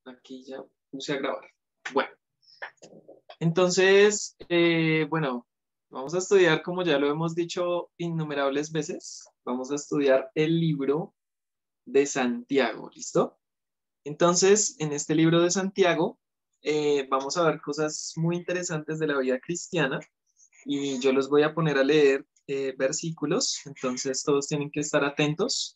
Aquí ya puse a grabar. Bueno, entonces, bueno, vamos a estudiar, como ya lo hemos dicho innumerables veces, vamos a estudiar el libro de Santiago, ¿listo? Entonces, en este libro de Santiago, vamos a ver cosas muy interesantes de la vida cristiana y yo los voy a poner a leer versículos, entonces todos tienen que estar atentos.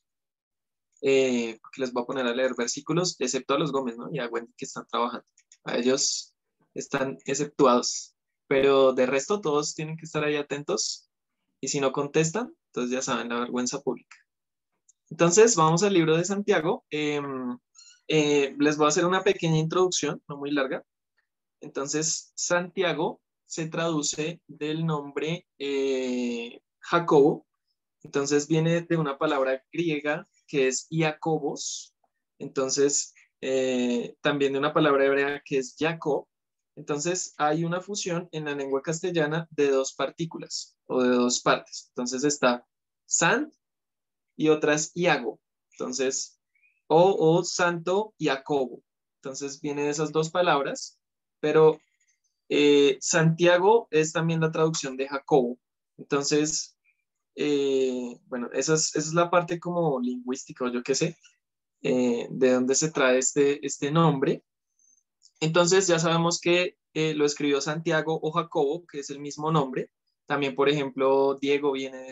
Porque les voy a poner a leer versículos, excepto a los Gómez, ¿no? Y a Wendy que están trabajando. A ellos están exceptuados, pero de resto todos tienen que estar ahí atentos y si no contestan, entonces ya saben la vergüenza pública. Entonces, vamos al libro de Santiago. Les voy a hacer una pequeña introducción, no muy larga. Entonces, Santiago se traduce del nombre Jacobo. Entonces viene de una palabra griega que es Iacobos. Entonces, también de una palabra hebrea que es Jacob. Entonces, hay una fusión en la lengua castellana de dos partículas o de dos partes. Entonces está Sant y otra es Iago. Entonces, o Santo Jacobo. Entonces, viene de esas dos palabras, pero Santiago es también la traducción de Jacobo. Entonces, bueno, esa es la parte como lingüística o yo qué sé, de dónde se trae este nombre. Entonces ya sabemos que lo escribió Santiago o Jacobo, que es el mismo nombre. También, por ejemplo, Diego viene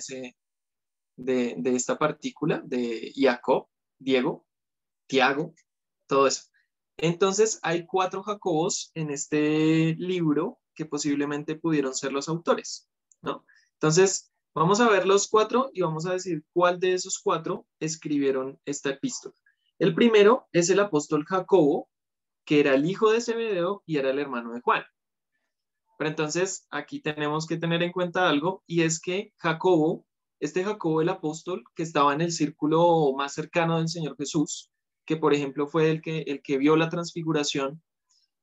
de esta partícula, de Jacob, Diego, Tiago, todo eso. Entonces hay cuatro Jacobos en este libro que posiblemente pudieron ser los autores, ¿no? Entonces, vamos a ver los cuatro y vamos a decir cuál de esos cuatro escribieron esta epístola. El primero es el apóstol Jacobo, que era el hijo de Zebedeo y era el hermano de Juan. Pero entonces aquí tenemos que tener en cuenta algo y es que Jacobo, este Jacobo el apóstol, que estaba en el círculo más cercano del Señor Jesús, que por ejemplo fue el que vio la transfiguración,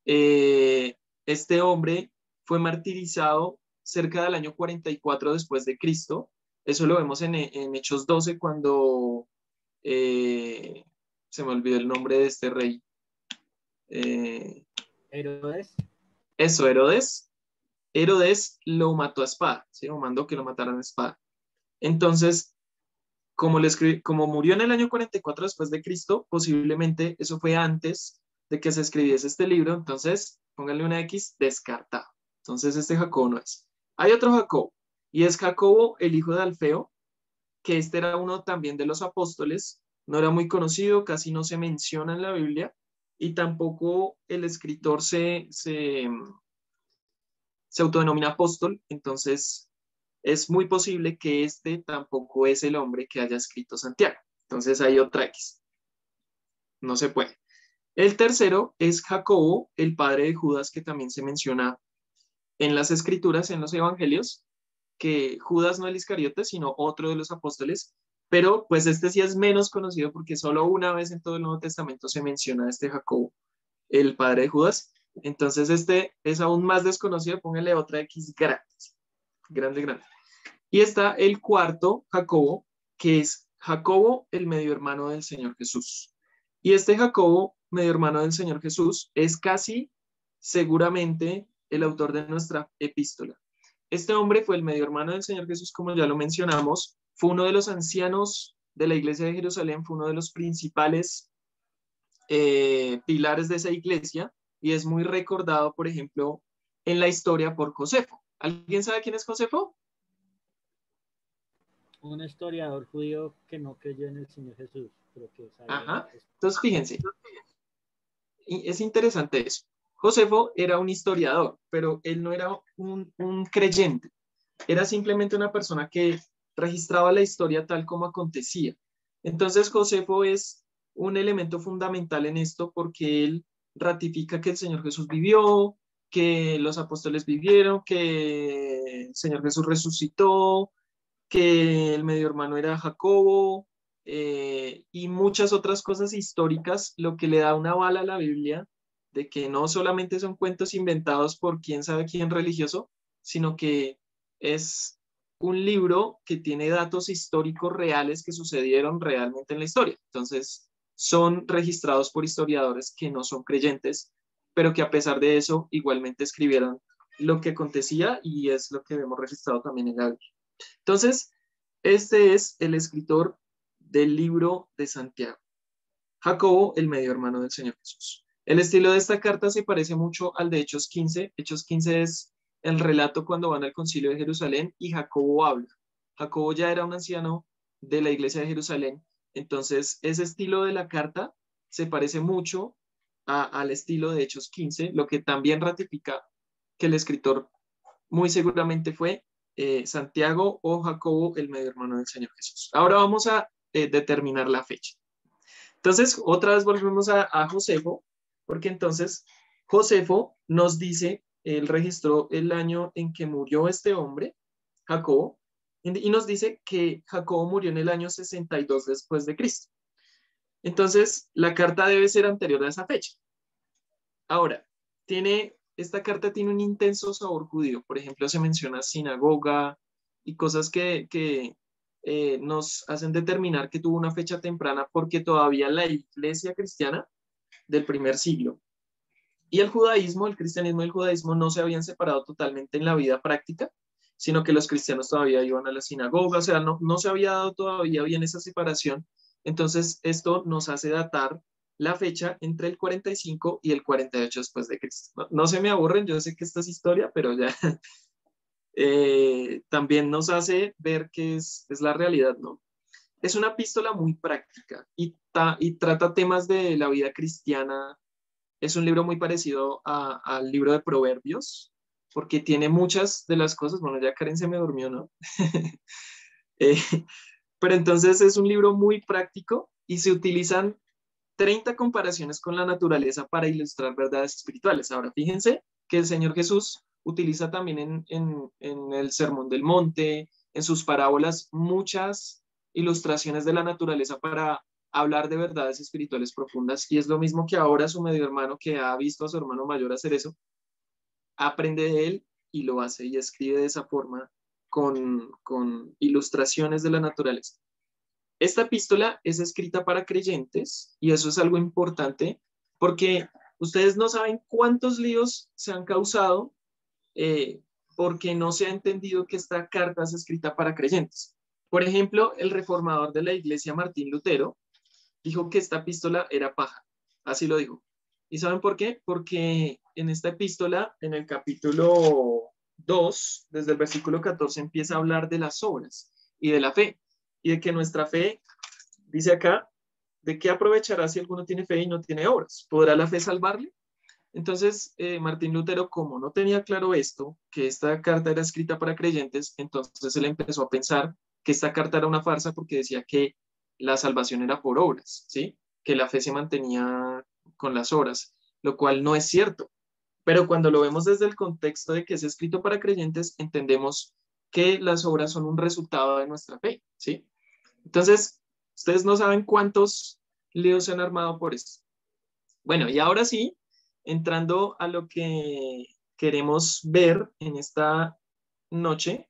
eh, este hombre fue martirizado cerca del año 44 después de Cristo. Eso lo vemos en Hechos 12 cuando eh, se me olvidó el nombre de este rey. Herodes. Eso, Herodes. Herodes lo mató a espada, ¿sí? O mandó que lo mataran a espada. Entonces, como murió en el año 44 después de Cristo, posiblemente eso fue antes de que se escribiese este libro, entonces pónganle una X, descartado. Entonces este Jacobo no es. Hay otro Jacobo, y es Jacobo, el hijo de Alfeo, que este era uno también de los apóstoles, no era muy conocido, casi no se menciona en la Biblia, y tampoco el escritor se autodenomina apóstol, entonces es muy posible que este tampoco es el hombre que haya escrito Santiago. Entonces hay otra X. No se puede. El tercero es Jacobo, el padre de Judas, que también se menciona en las escrituras, en los evangelios, que Judas no el Iscariote, sino otro de los apóstoles, pero pues este sí es menos conocido porque solo una vez en todo el Nuevo Testamento se menciona a este Jacobo, el padre de Judas. Entonces este es aún más desconocido, póngale otra X grande, grande, grande. Y está el cuarto, Jacobo, que es Jacobo, el medio hermano del Señor Jesús. Y este Jacobo, medio hermano del Señor Jesús, es casi seguramente el autor de nuestra epístola. Este hombre fue el medio hermano del Señor Jesús, como ya lo mencionamos, fue uno de los ancianos de la iglesia de Jerusalén, fue uno de los principales pilares de esa iglesia y es muy recordado, por ejemplo, en la historia por Josefo. ¿Alguien sabe quién es Josefo? Un historiador judío que no creyó en el Señor Jesús, pero que sabía. Ajá. Entonces, fíjense, y es interesante eso. Josefo era un historiador, pero él no era un creyente, era simplemente una persona que registraba la historia tal como acontecía. Entonces, Josefo es un elemento fundamental en esto porque él ratifica que el Señor Jesús vivió, que los apóstoles vivieron, que el Señor Jesús resucitó, que el medio hermano era Jacobo, y muchas otras cosas históricas, lo que le da una bala a la Biblia de que no solamente son cuentos inventados por quién sabe quién religioso, sino que es un libro que tiene datos históricos reales que sucedieron realmente en la historia. Entonces, son registrados por historiadores que no son creyentes, pero que a pesar de eso igualmente escribieron lo que acontecía y es lo que vemos registrado también en la Biblia. Entonces, este es el escritor del libro de Santiago, Jacobo, el medio hermano del Señor Jesús. El estilo de esta carta se parece mucho al de Hechos 15. Hechos 15 es el relato cuando van al concilio de Jerusalén y Jacobo habla. Jacobo ya era un anciano de la iglesia de Jerusalén, entonces ese estilo de la carta se parece mucho al estilo de Hechos 15, lo que también ratifica que el escritor muy seguramente fue Santiago o Jacobo, el medio hermano del Señor Jesús. Ahora vamos a determinar la fecha. Entonces, otra vez volvemos a Josefo, porque entonces Josefo nos dice, él registró el año en que murió este hombre, Jacobo, y nos dice que Jacobo murió en el año 62 después de Cristo. Entonces, la carta debe ser anterior a esa fecha. Ahora, esta carta tiene un intenso sabor judío. Por ejemplo, se menciona sinagoga y cosas que nos hacen determinar que tuvo una fecha temprana porque todavía la iglesia cristiana del primer siglo y el judaísmo, el cristianismo y el judaísmo no se habían separado totalmente en la vida práctica, sino que los cristianos todavía iban a la sinagoga, o sea, no se había dado todavía bien esa separación. Entonces, esto nos hace datar la fecha entre el 45 y el 48 después de Cristo. No se me aburren, yo sé que esta es historia, pero ya también nos hace ver que es la realidad, ¿no? Es una epístola muy práctica y trata temas de la vida cristiana. Es un libro muy parecido al libro de Proverbios, porque tiene muchas de las cosas, bueno, ya Karen se me durmió, ¿no? Eh, pero entonces es un libro muy práctico y se utilizan 30 comparaciones con la naturaleza para ilustrar verdades espirituales. Ahora, fíjense que el Señor Jesús utiliza también en el Sermón del Monte, en sus parábolas, muchas ilustraciones de la naturaleza para hablar de verdades espirituales profundas. Y es lo mismo que ahora su medio hermano, que ha visto a su hermano mayor hacer eso, aprende de él y lo hace y escribe de esa forma con ilustraciones de la naturaleza. Esta epístola es escrita para creyentes y eso es algo importante porque ustedes no saben cuántos líos se han causado eh, porque no se ha entendido que esta carta es escrita para creyentes. Por ejemplo, el reformador de la iglesia Martín Lutero dijo que esta epístola era paja, así lo dijo. ¿Y saben por qué? Porque en esta epístola, en el capítulo 2, desde el versículo 14, empieza a hablar de las obras y de la fe y de que nuestra fe, dice acá, ¿de qué aprovechará si alguno tiene fe y no tiene obras? ¿Podrá la fe salvarle? Entonces, Martín Lutero, como no tenía claro esto, que esta carta era escrita para creyentes, entonces él empezó a pensar que esta carta era una farsa porque decía que la salvación era por obras, ¿sí? Que la fe se mantenía con las obras, lo cual no es cierto. Pero cuando lo vemos desde el contexto de que es escrito para creyentes, entendemos que las obras son un resultado de nuestra fe, ¿sí? Entonces, ustedes no saben cuántos líos se han armado por esto. Bueno, y ahora sí, entrando a lo que queremos ver en esta noche,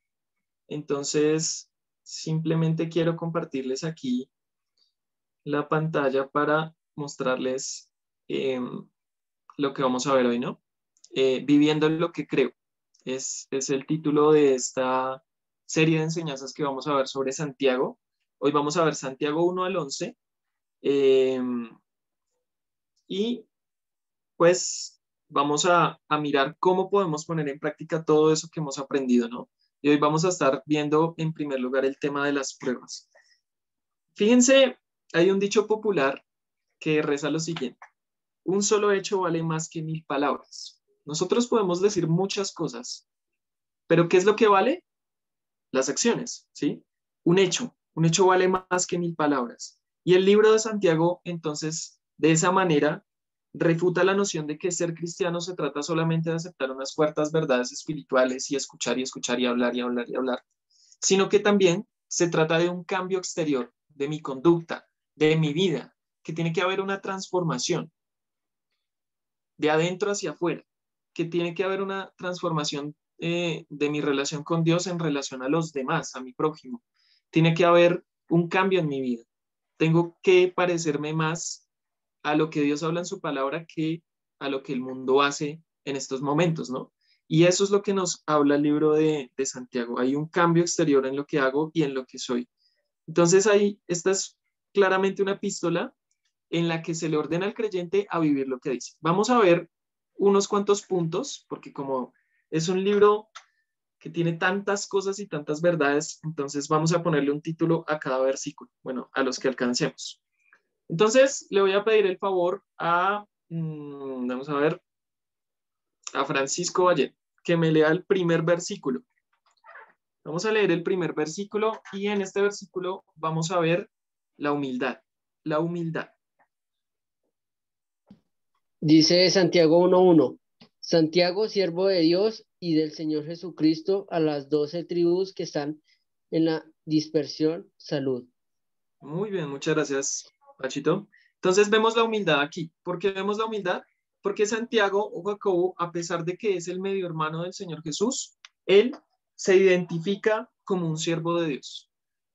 entonces simplemente quiero compartirles aquí la pantalla para mostrarles lo que vamos a ver hoy, ¿no? Viviendo lo que creo. Es el título de esta serie de enseñanzas que vamos a ver sobre Santiago. Hoy vamos a ver Santiago 1 al 11. Y pues vamos a mirar cómo podemos poner en práctica todo eso que hemos aprendido, ¿no? Y hoy vamos a estar viendo en primer lugar el tema de las pruebas. Fíjense, hay un dicho popular que reza lo siguiente: un solo hecho vale más que 1000 palabras. Nosotros podemos decir muchas cosas, pero ¿qué es lo que vale? Las acciones, ¿sí? Un hecho vale más que 1000 palabras. Y el libro de Santiago, entonces, de esa manera, refuta la noción de que ser cristiano se trata solamente de aceptar unas cuantas verdades espirituales y escuchar y hablar y hablar y hablar, sino que también se trata de un cambio exterior, de mi conducta, de mi vida, que tiene que haber una transformación de adentro hacia afuera, que tiene que haber una transformación de mi relación con Dios en relación a los demás, a mi prójimo. Tiene que haber un cambio en mi vida. tengo que parecerme más a lo que Dios habla en su palabra que a lo que el mundo hace en estos momentos, ¿no? Y eso es lo que nos habla el libro de Santiago. Hay un cambio exterior en lo que hago y en lo que soy. Entonces ahí, esta es claramente una epístola en la que se le ordena al creyente a vivir lo que dice. Vamos a ver unos cuantos puntos, porque como es un libro que tiene tantas cosas y tantas verdades, entonces vamos a ponerle un título a cada versículo, bueno, a los que alcancemos. Entonces le voy a pedir el favor vamos a ver, a Francisco Valle, que me lea el primer versículo. Vamos a leer el primer versículo y en este versículo vamos a ver la humildad. La humildad. Dice Santiago 1:1. Santiago, siervo de Dios y del Señor Jesucristo, a las 12 tribus que están en la dispersión, salud. Muy bien, muchas gracias, Pachito. Entonces vemos la humildad aquí. ¿Por qué vemos la humildad? Porque Santiago o Jacobo, a pesar de que es el medio hermano del Señor Jesús, él se identifica como un siervo de Dios.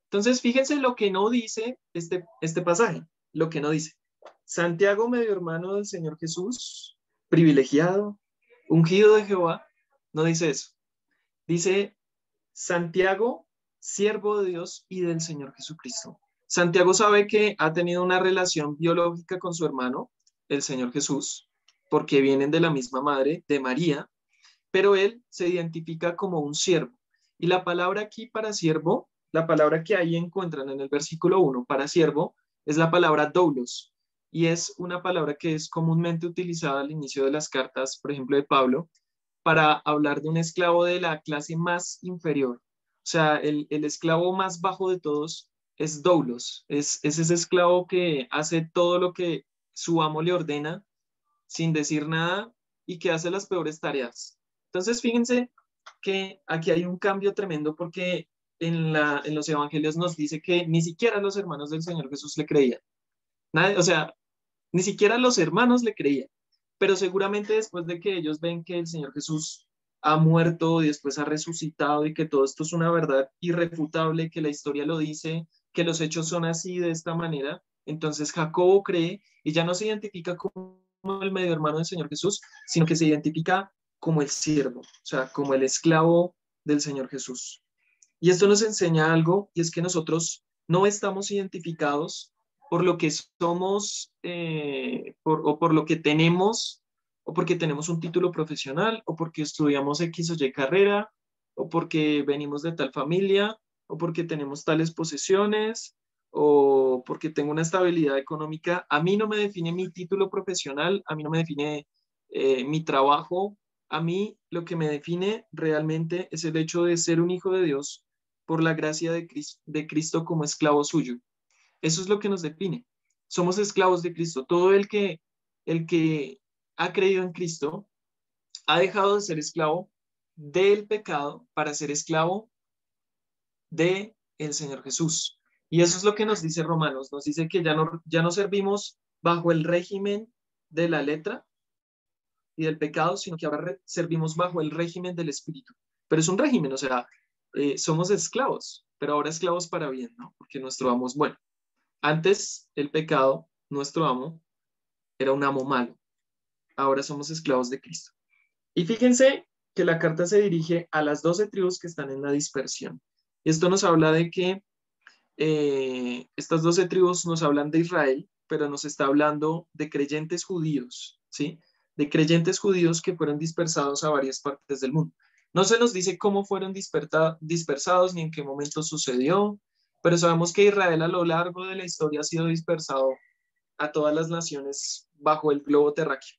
Entonces, fíjense lo que no dice este pasaje, lo que no dice. Santiago, medio hermano del Señor Jesús, privilegiado, ungido de Jehová, no dice eso. Dice Santiago, siervo de Dios y del Señor Jesucristo. Santiago sabe que ha tenido una relación biológica con su hermano, el Señor Jesús, porque vienen de la misma madre, de María, pero él se identifica como un siervo. Y la palabra aquí para siervo, la palabra que ahí encuentran en el versículo 1 para siervo, es la palabra doulos. Y es una palabra que es comúnmente utilizada al inicio de las cartas, por ejemplo, de Pablo, para hablar de un esclavo de la clase más inferior. O sea, el esclavo más bajo de todos es doulos, es ese esclavo que hace todo lo que su amo le ordena sin decir nada y que hace las peores tareas. Entonces, fíjense que aquí hay un cambio tremendo porque en los evangelios nos dice que ni siquiera los hermanos del Señor Jesús le creían. Nadie, o sea, ni siquiera los hermanos le creían. Pero seguramente después de que ellos ven que el Señor Jesús ha muerto y después ha resucitado y que todo esto es una verdad irrefutable, que la historia lo dice, que los hechos son así de esta manera, entonces Jacobo cree y ya no se identifica como el medio hermano del Señor Jesús, sino que se identifica como el siervo, o sea, como el esclavo del Señor Jesús. Y esto nos enseña algo, y es que nosotros no estamos identificados por lo que somos o por lo que tenemos, o porque tenemos un título profesional, o porque estudiamos X o Y carrera, o porque venimos de tal familia, o porque tenemos tales posesiones, o porque tengo una estabilidad económica. A mí no me define mi título profesional, a mí no me define mi trabajo. A mí lo que me define realmente es el hecho de ser un hijo de Dios por la gracia de Cristo como esclavo suyo. Eso es lo que nos define. Somos esclavos de Cristo. Todo el que ha creído en Cristo ha dejado de ser esclavo del pecado para ser esclavo de el Señor Jesús. Y eso es lo que nos dice Romanos. Nos dice que ya no servimos bajo el régimen de la letra y del pecado, sino que ahora servimos bajo el régimen del Espíritu. Pero es un régimen, o sea, somos esclavos, pero ahora esclavos para bien, ¿no? Porque nuestro amo es bueno. Antes el pecado, nuestro amo, era un amo malo. Ahora somos esclavos de Cristo. Y fíjense que la carta se dirige a las 12 tribus que están en la dispersión. Y esto nos habla de que estas 12 tribus nos hablan de Israel, pero nos está hablando de creyentes judíos, ¿sí? De creyentes judíos que fueron dispersados a varias partes del mundo. No se nos dice cómo fueron dispersados ni en qué momento sucedió, pero sabemos que Israel a lo largo de la historia ha sido dispersado a todas las naciones bajo el globo terráqueo.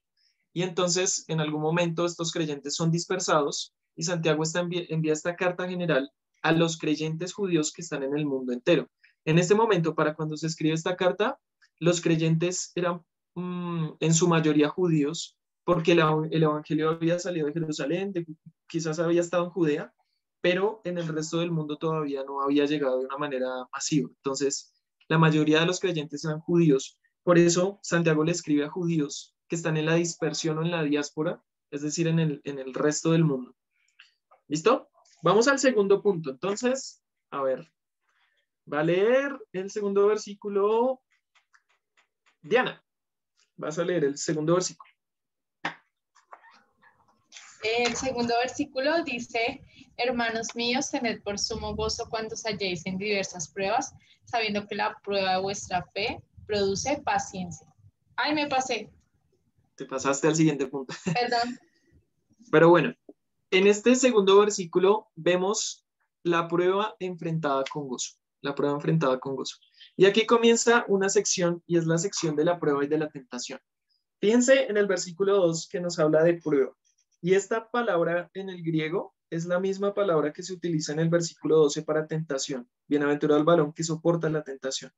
Y entonces, en algún momento, estos creyentes son dispersados y Santiago envía esta carta general a los creyentes judíos que están en el mundo entero. En este momento, para cuando se escribe esta carta, los creyentes eran en su mayoría judíos, porque el evangelio había salido de Jerusalén, quizás había estado en Judea, pero en el resto del mundo todavía no había llegado de una manera masiva. Entonces, la mayoría de los creyentes eran judíos. Por eso, Santiago le escribe a judíos que están en la dispersión o en la diáspora, es decir, en el resto del mundo. ¿Listo? Vamos al segundo punto. Entonces, a ver, Va a leer el segundo versículo. Diana, vas a leer el segundo versículo. El segundo versículo dice, hermanos míos, tened por sumo gozo cuando os halléis en diversas pruebas, sabiendo que la prueba de vuestra fe produce paciencia. Ay, me pasé, Te pasaste al siguiente punto. perdón. Pero bueno, en este segundo versículo vemos la prueba enfrentada con gozo. La prueba enfrentada con gozo. Y aquí comienza una sección y es la sección de la prueba y de la tentación. Fíjense en el versículo 2 que nos habla de prueba. Y esta palabra en el griego es la misma palabra que se utiliza en el versículo 12 para tentación. Bienaventurado el varón que soporta la tentación.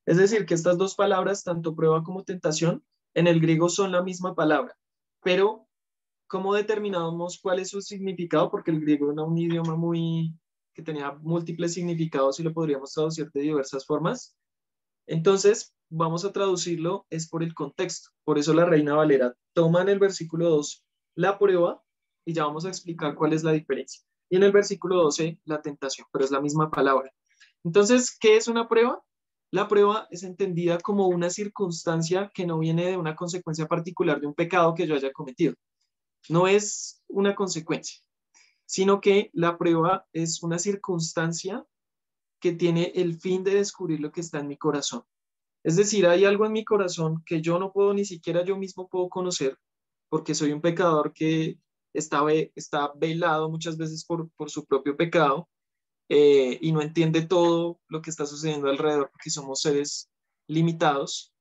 Es decir, que estas dos palabras, tanto prueba como tentación, en el griego son la misma palabra. Pero, ¿cómo determinamos cuál es su significado? Porque el griego era un idioma que tenía múltiples significados y lo podríamos traducir de diversas formas. Entonces, vamos a traducirlo, es por el contexto. Por eso la Reina Valera toma en el versículo 2 la prueba y ya vamos a explicar cuál es la diferencia. Y en el versículo 12, la tentación, pero es la misma palabra. Entonces, ¿qué es una prueba? La prueba es entendida como una circunstancia que no viene de una consecuencia particular de un pecado que yo haya cometido. No es una consecuencia, sino que la prueba es una circunstancia que tiene el fin de descubrir lo que está en mi corazón. Es decir, hay algo en mi corazón que yo no puedo, ni siquiera yo mismo puedo conocer, porque soy un pecador que está velado muchas veces por su propio pecado y no entiende todo lo que está sucediendo alrededor, porque somos seres limitados.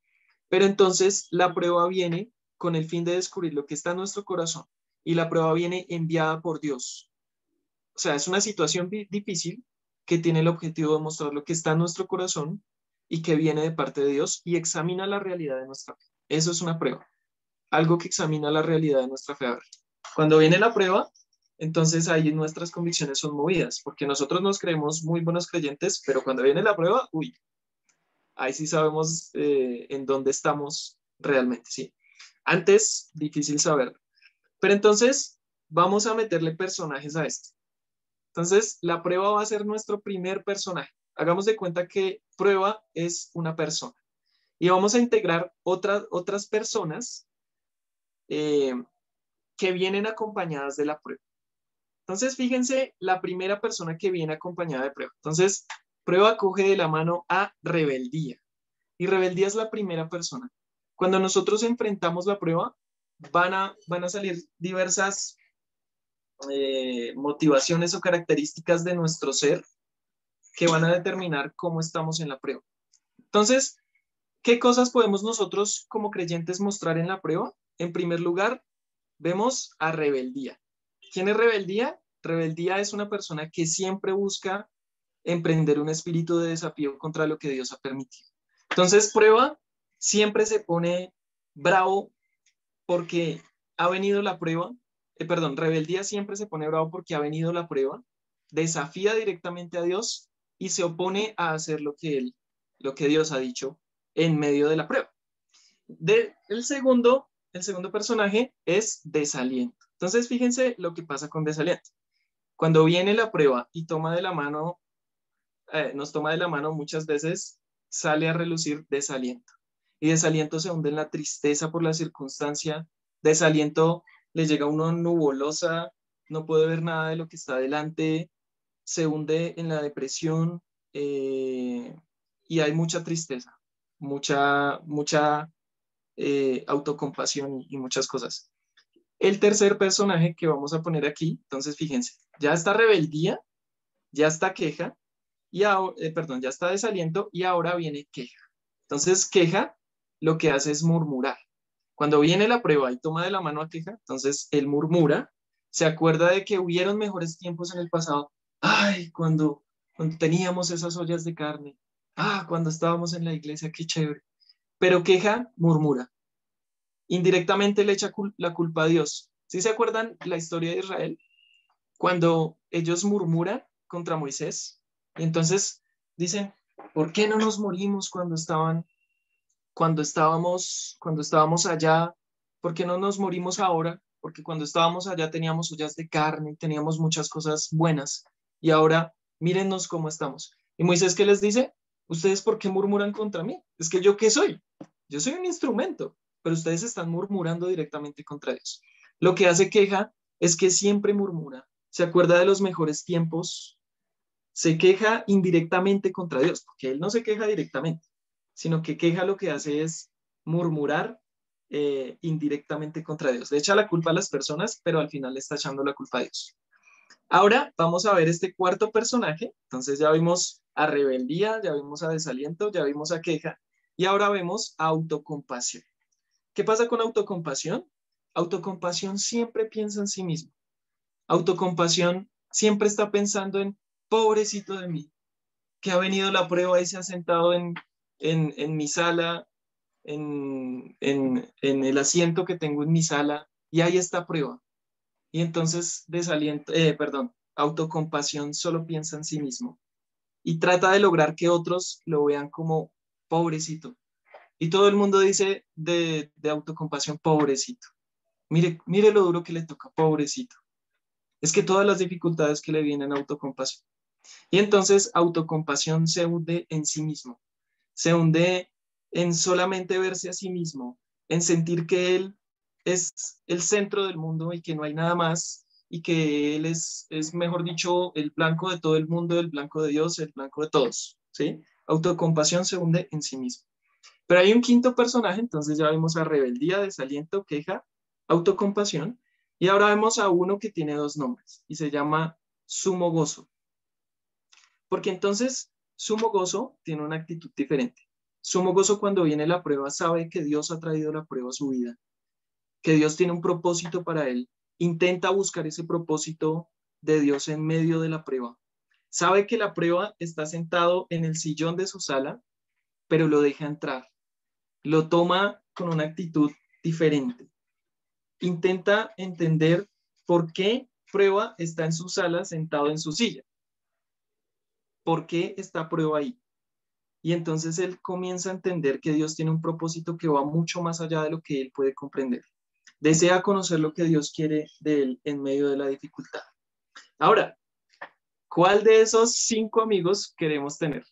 Pero entonces la prueba viene con el fin de descubrir lo que está en nuestro corazón y la prueba viene enviada por Dios. O sea, es una situación difícil que tiene el objetivo de mostrar lo que está en nuestro corazón y que viene de parte de Dios y examina la realidad de nuestra fe. Eso es una prueba, algo que examina la realidad de nuestra fe. Cuando viene la prueba, entonces ahí nuestras convicciones son movidas, porque nosotros nos creemos muy buenos creyentes, pero cuando viene la prueba, uy, ahí sí sabemos en dónde estamos realmente, ¿sí? Antes, difícil saber. Pero entonces, vamos a meterle personajes a esto. Entonces, la prueba va a ser nuestro primer personaje. Hagamos de cuenta que prueba es una persona. Y vamos a integrar otras personas que vienen acompañadas de la prueba. Entonces, fíjense la primera persona que viene acompañada de prueba. Entonces, prueba coge de la mano a rebeldía. Y rebeldía es la primera persona. Cuando nosotros enfrentamos la prueba, van a salir diversas motivaciones o características de nuestro ser que van a determinar cómo estamos en la prueba. Entonces, ¿qué cosas podemos nosotros como creyentes mostrar en la prueba? En primer lugar, vemos a rebeldía. ¿Quién es rebeldía? Rebeldía es una persona que siempre busca emprender un espíritu de desafío contra lo que Dios ha permitido. Entonces, prueba siempre se pone bravo porque ha venido la prueba. Rebeldía siempre se pone bravo porque ha venido la prueba, desafía directamente a Dios y se opone a hacer lo que Dios ha dicho en medio de la prueba. El segundo personaje es desaliento. Entonces, fíjense lo que pasa con desaliento. Cuando viene la prueba y nos toma de la mano, muchas veces sale a relucir desaliento. Y desaliento se hunde en la tristeza por la circunstancia. Desaliento le llega a uno nubolosa, no puede ver nada de lo que está delante, se hunde en la depresión y hay mucha tristeza, mucha autocompasión y muchas cosas. El tercer personaje que vamos a poner aquí, entonces fíjense, ya está rebeldía, ya está queja, ya está desaliento y ahora viene queja. Entonces queja lo que hace es murmurar. Cuando viene la prueba y toma de la mano a queja, entonces él murmura, se acuerda de que hubieron mejores tiempos en el pasado. Ay, cuando teníamos esas ollas de carne. Cuando estábamos en la iglesia, qué chévere. Pero queja, murmura. Indirectamente le echa la culpa a Dios. ¿Sí se acuerdan la historia de Israel? Cuando ellos murmuran contra Moisés, y entonces dicen, ¿por qué no nos morimos cuando estábamos allá? ¿Por qué no nos morimos ahora? Porque cuando estábamos allá teníamos ollas de carne, teníamos muchas cosas buenas, y ahora mírennos cómo estamos. ¿Y Moisés qué les dice? ¿Ustedes por qué murmuran contra mí? Es que ¿yo qué soy? Yo soy un instrumento, pero ustedes están murmurando directamente contra Dios. Lo que hace queja es que siempre murmura, se acuerda de los mejores tiempos, se queja indirectamente contra Dios, porque él no se queja directamente, sino que queja lo que hace es murmurar indirectamente contra Dios. Le echa la culpa a las personas, pero al final le está echando la culpa a Dios. Ahora vamos a ver este cuarto personaje. Entonces ya vimos a rebeldía, ya vimos a desaliento, ya vimos a queja y ahora vemos a autocompasión. ¿Qué pasa con autocompasión? Autocompasión siempre piensa en sí mismo. Autocompasión siempre está pensando en pobrecito de mí, que ha venido la prueba y se ha sentado en mi sala, en el asiento que tengo en mi sala y ahí está prueba. Y entonces autocompasión solo piensa en sí mismo y trata de lograr que otros lo vean como pobrecito. Y todo el mundo dice de autocompasión, pobrecito. Mire lo duro que le toca, pobrecito. Es que todas las dificultades que le vienen a autocompasión. Y entonces autocompasión se hunde en sí mismo. Se hunde en solamente verse a sí mismo, en sentir que él es el centro del mundo y que no hay nada más y que él es mejor dicho, el blanco de todo el mundo, el blanco de Dios, el blanco de todos, ¿sí? Autocompasión se hunde en sí mismo. Pero hay un quinto personaje, entonces ya vemos a rebeldía, desaliento, queja, autocompasión, y ahora vemos a uno que tiene dos nombres y se llama sumo gozo. Porque entonces sumo gozo tiene una actitud diferente. Sumo gozo cuando viene la prueba sabe que Dios ha traído la prueba a su vida, que Dios tiene un propósito para él. Intenta buscar ese propósito de Dios en medio de la prueba. Sabe que la prueba está sentado en el sillón de su sala, pero lo deja entrar. Lo toma con una actitud diferente. Intenta entender por qué prueba está en su sala sentado en su silla. ¿Por qué está prueba ahí? Y entonces él comienza a entender que Dios tiene un propósito que va mucho más allá de lo que él puede comprender. Desea conocer lo que Dios quiere de él en medio de la dificultad. Ahora, ¿cuál de esos 5 amigos queremos tener?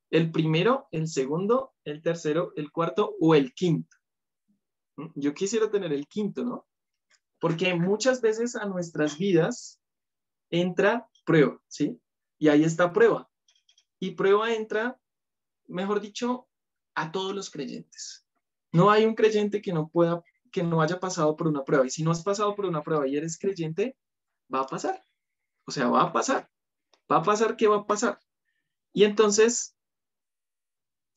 ¿El primero, el segundo, el tercero, el cuarto o el quinto? Yo quisiera tener el quinto, ¿no? Porque muchas veces a nuestras vidas entra prueba, ¿sí? Y ahí está prueba. Y prueba entra, mejor dicho, a todos los creyentes. No hay un creyente que no haya pasado por una prueba. Y si no has pasado por una prueba y eres creyente, va a pasar. O sea, va a pasar. Va a pasar, ¿qué va a pasar? Y entonces,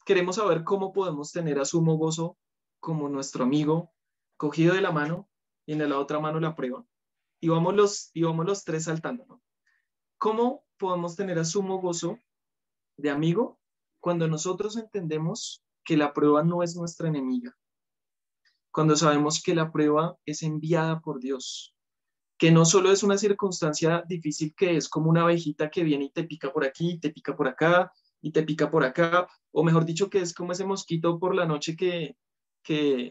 queremos saber cómo podemos tener a sumo gozo como nuestro amigo, cogido de la mano y en la otra mano la prueba. Y vamos los 3 saltando, ¿no? ¿Cómo podemos tener a sumo gozo de amigo cuando nosotros entendemos que la prueba no es nuestra enemiga? Cuando sabemos que la prueba es enviada por Dios, que no solo es una circunstancia difícil que es como una abejita que viene y te pica por aquí, te pica por acá y te pica por acá, o mejor dicho que es como ese mosquito por la noche que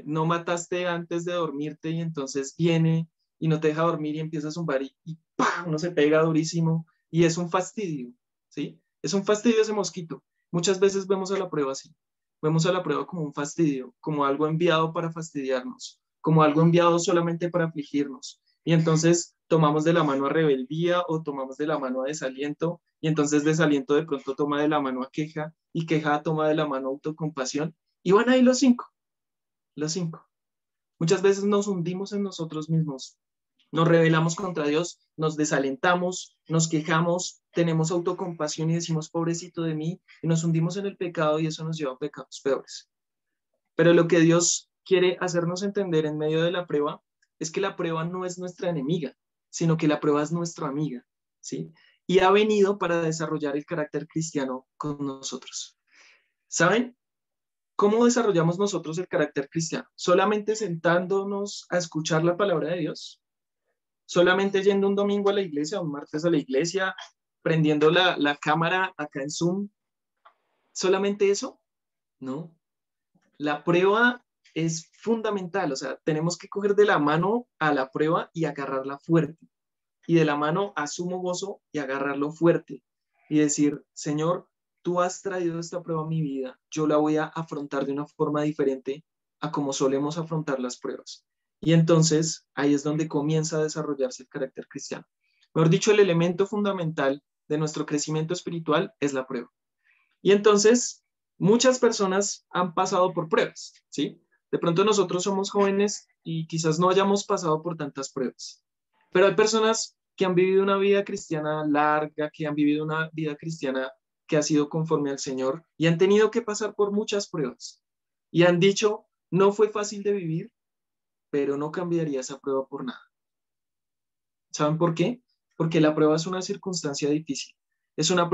no mataste antes de dormirte y entonces viene y no te deja dormir y empieza a zumbar y ¡pam! Uno se pega durísimo y es un fastidio, ¿sí? Es un fastidio ese mosquito. Muchas veces vemos a la prueba así. Vemos a la prueba como un fastidio, como algo enviado para fastidiarnos, como algo enviado solamente para afligirnos. Y entonces tomamos de la mano a rebeldía o tomamos de la mano a desaliento y entonces desaliento de pronto toma de la mano a queja y queja toma de la mano a autocompasión y van ahí los 5. Los 5. Muchas veces nos hundimos en nosotros mismos, nos rebelamos contra Dios, nos desalentamos, nos quejamos, tenemos autocompasión y decimos, pobrecito de mí, y nos hundimos en el pecado y eso nos lleva a pecados peores. Pero lo que Dios quiere hacernos entender en medio de la prueba es que la prueba no es nuestra enemiga, sino que la prueba es nuestra amiga, ¿sí? Y ha venido para desarrollar el carácter cristiano con nosotros. ¿Saben? ¿Cómo desarrollamos nosotros el carácter cristiano? ¿Solamente sentándonos a escuchar la palabra de Dios? ¿Solamente yendo un domingo a la iglesia, un martes a la iglesia, prendiendo la cámara acá en Zoom? ¿Solamente eso? No. La prueba es fundamental, o sea, tenemos que coger de la mano a la prueba y agarrarla fuerte. Y de la mano a sumo gozo y agarrarlo fuerte. y decir, Señor, tú has traído esta prueba a mi vida, yo la voy a afrontar de una forma diferente a como solemos afrontar las pruebas. Y entonces ahí es donde comienza a desarrollarse el carácter cristiano. Mejor dicho, el elemento fundamental de nuestro crecimiento espiritual es la prueba. Y entonces muchas personas han pasado por pruebas, ¿sí? De pronto nosotros somos jóvenes y quizás no hayamos pasado por tantas pruebas, pero hay personas que han vivido una vida cristiana larga, que han vivido una vida cristiana que ha sido conforme al Señor y han tenido que pasar por muchas pruebas y han dicho, no fue fácil de vivir, pero no cambiaría esa prueba por nada. ¿Saben por qué? Porque la prueba es una circunstancia difícil. Es una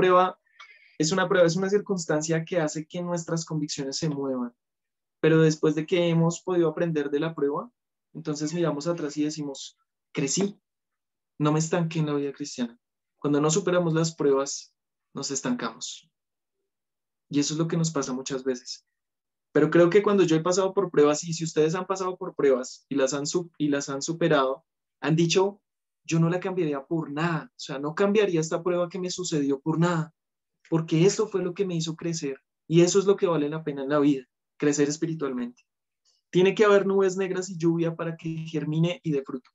circunstancia que hace que nuestras convicciones se muevan. Pero después de que hemos podido aprender de la prueba, entonces miramos atrás y decimos, crecí, no me estanqué en la vida cristiana. Cuando no superamos las pruebas, nos estancamos. Y eso es lo que nos pasa muchas veces. Pero creo que cuando yo he pasado por pruebas, y si ustedes han pasado por pruebas y las han superado, han dicho, yo no la cambiaría por nada. O sea, no cambiaría esta prueba que me sucedió por nada, porque eso fue lo que me hizo crecer. Y eso es lo que vale la pena en la vida, crecer espiritualmente. Tiene que haber nubes negras y lluvia para que germine y dé fruto.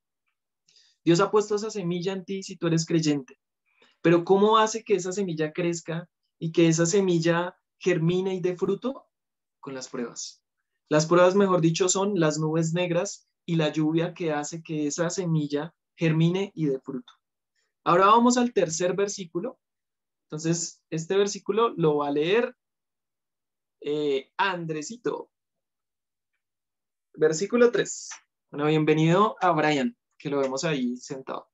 Dios ha puesto esa semilla en ti si tú eres creyente. Pero ¿cómo hace que esa semilla crezca y que esa semilla germine y dé fruto? Con las pruebas. Las pruebas, mejor dicho, son las nubes negras y la lluvia que hace que esa semilla germine y dé fruto. Ahora vamos al tercer versículo. Entonces, este versículo lo va a leer Andresito. Versículo 3. Bueno, bienvenido a Brian, que lo vemos ahí sentado.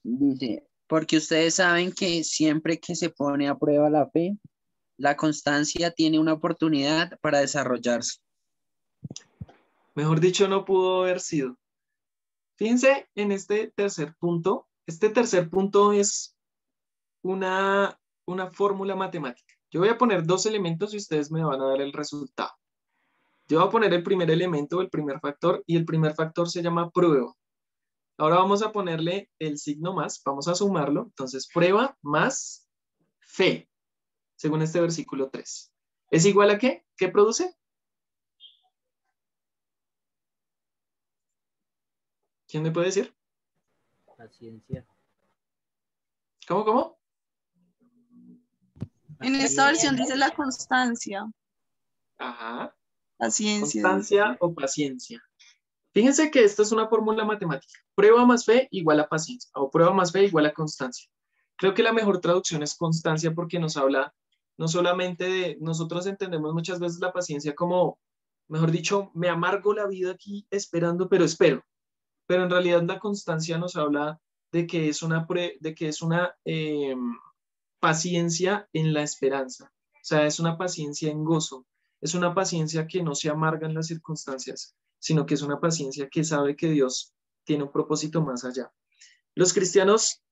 Dice, porque ustedes saben que siempre que se pone a prueba la fe, la constancia tiene una oportunidad para desarrollarse. Mejor dicho, no pudo haber sido. Fíjense en este tercer punto. Este tercer punto es una fórmula matemática. Yo voy a poner dos elementos y ustedes me van a dar el resultado. Yo voy a poner el primer elemento, el primer factor, y el primer factor se llama prueba. Ahora vamos a ponerle el signo más, vamos a sumarlo. Entonces, prueba más fe, según este versículo 3. ¿Es igual a qué? ¿Qué produce? ¿Quién me puede decir? Paciencia. ¿Cómo? En esta versión dice la constancia. Ajá. Paciencia. Constancia o paciencia. Fíjense que esta es una fórmula matemática. Prueba más fe igual a paciencia, o prueba más fe igual a constancia. Creo que la mejor traducción es constancia porque nos habla no solamente de, nosotros entendemos muchas veces la paciencia como, mejor dicho, me amargo la vida aquí esperando, pero espero. Pero en realidad la constancia nos habla de que es una paciencia en la esperanza. O sea, es una paciencia en gozo. Es una paciencia que no se amarga en las circunstancias, sino que es una paciencia que sabe que Dios tiene un propósito más allá. Los cristianos,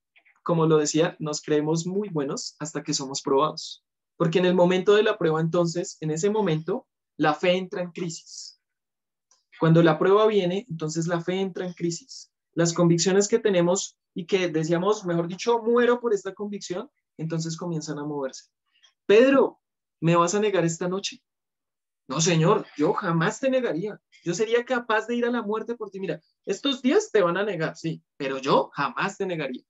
como lo decía, nos creemos muy buenos hasta que somos probados. Porque en el momento de la prueba, entonces, en ese momento, la fe entra en crisis. Cuando la prueba viene, entonces la fe entra en crisis. Las convicciones que tenemos y que decíamos, mejor dicho, muero por esta convicción, entonces comienzan a moverse. Pedro, ¿me vas a negar esta noche? No, Señor, yo jamás te negaría. Yo sería capaz de ir a la muerte por ti. Mira, estos días te van a negar, sí, pero yo jamás te negaría.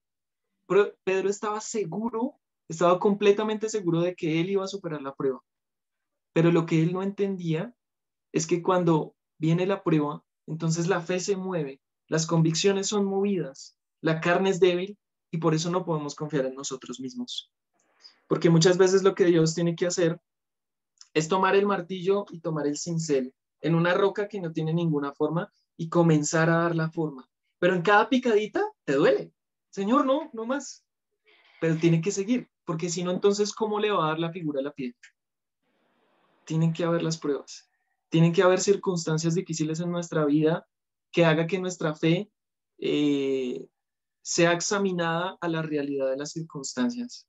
Pero Pedro estaba seguro, estaba completamente seguro de que él iba a superar la prueba. Pero lo que él no entendía es que cuando viene la prueba, entonces la fe se mueve, las convicciones son movidas, la carne es débil y por eso no podemos confiar en nosotros mismos. Porque muchas veces lo que Dios tiene que hacer es tomar el martillo y tomar el cincel en una roca que no tiene ninguna forma y comenzar a dar la forma. Pero en cada picadita te duele. Señor, no más. Pero tiene que seguir, porque si no, entonces, ¿cómo le va a dar la figura a la piedra? Tienen que haber las pruebas. Tienen que haber circunstancias difíciles en nuestra vida que haga que nuestra fe sea examinada a la realidad de las circunstancias.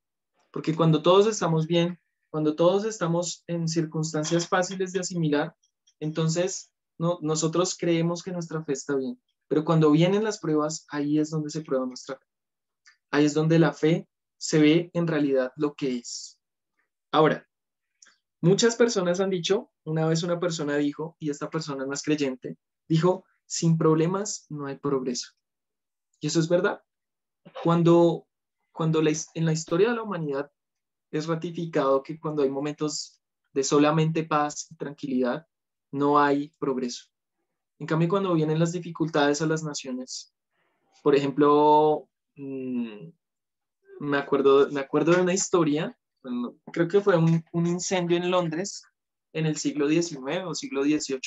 Porque cuando todos estamos bien, cuando todos estamos en circunstancias fáciles de asimilar, entonces nosotros creemos que nuestra fe está bien. Pero cuando vienen las pruebas, ahí es donde se prueba nuestra fe. Ahí es donde la fe se ve en realidad lo que es. Ahora, muchas personas han dicho, una vez una persona dijo, y esta persona no es creyente, dijo, sin problemas no hay progreso. Y eso es verdad. Cuando en la historia de la humanidad es ratificado que cuando hay momentos de solamente paz y tranquilidad, no hay progreso. En cambio, cuando vienen las dificultades a las naciones, por ejemplo, me acuerdo de una historia, bueno, creo que fue un incendio en Londres en el siglo XIX o siglo XVIII.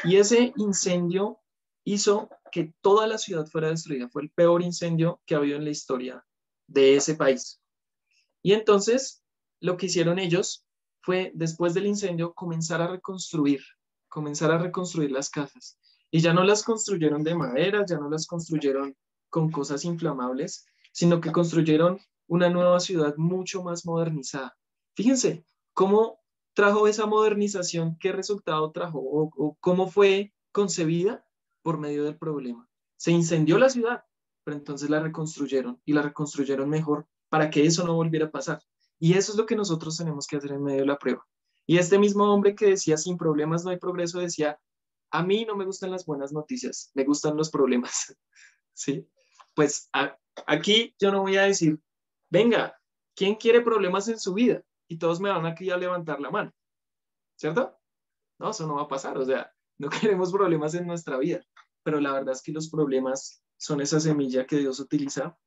Y ese incendio hizo que toda la ciudad fuera destruida. Fue el peor incendio que ha habido en la historia de ese país. Y entonces, lo que hicieron ellos fue, después del incendio, comenzar a reconstruir las casas. Y ya no las construyeron de madera, ya no las construyeron con cosas inflamables, sino que construyeron una nueva ciudad mucho más modernizada. Fíjense cómo trajo esa modernización, qué resultado trajo o cómo fue concebida por medio del problema. Se incendió la ciudad, pero entonces la reconstruyeron y la reconstruyeron mejor para que eso no volviera a pasar. Y eso es lo que nosotros tenemos que hacer en medio de la prueba. Y este mismo hombre que decía sin problemas no hay progreso, decía, a mí no me gustan las buenas noticias, me gustan los problemas. ¿Sí? Pues aquí yo no voy a decir, venga, ¿quién quiere problemas en su vida? Y todos me van aquí a levantar la mano, ¿cierto? No, eso no va a pasar, o sea, no queremos problemas en nuestra vida, pero la verdad es que los problemas son esa semilla que Dios utiliza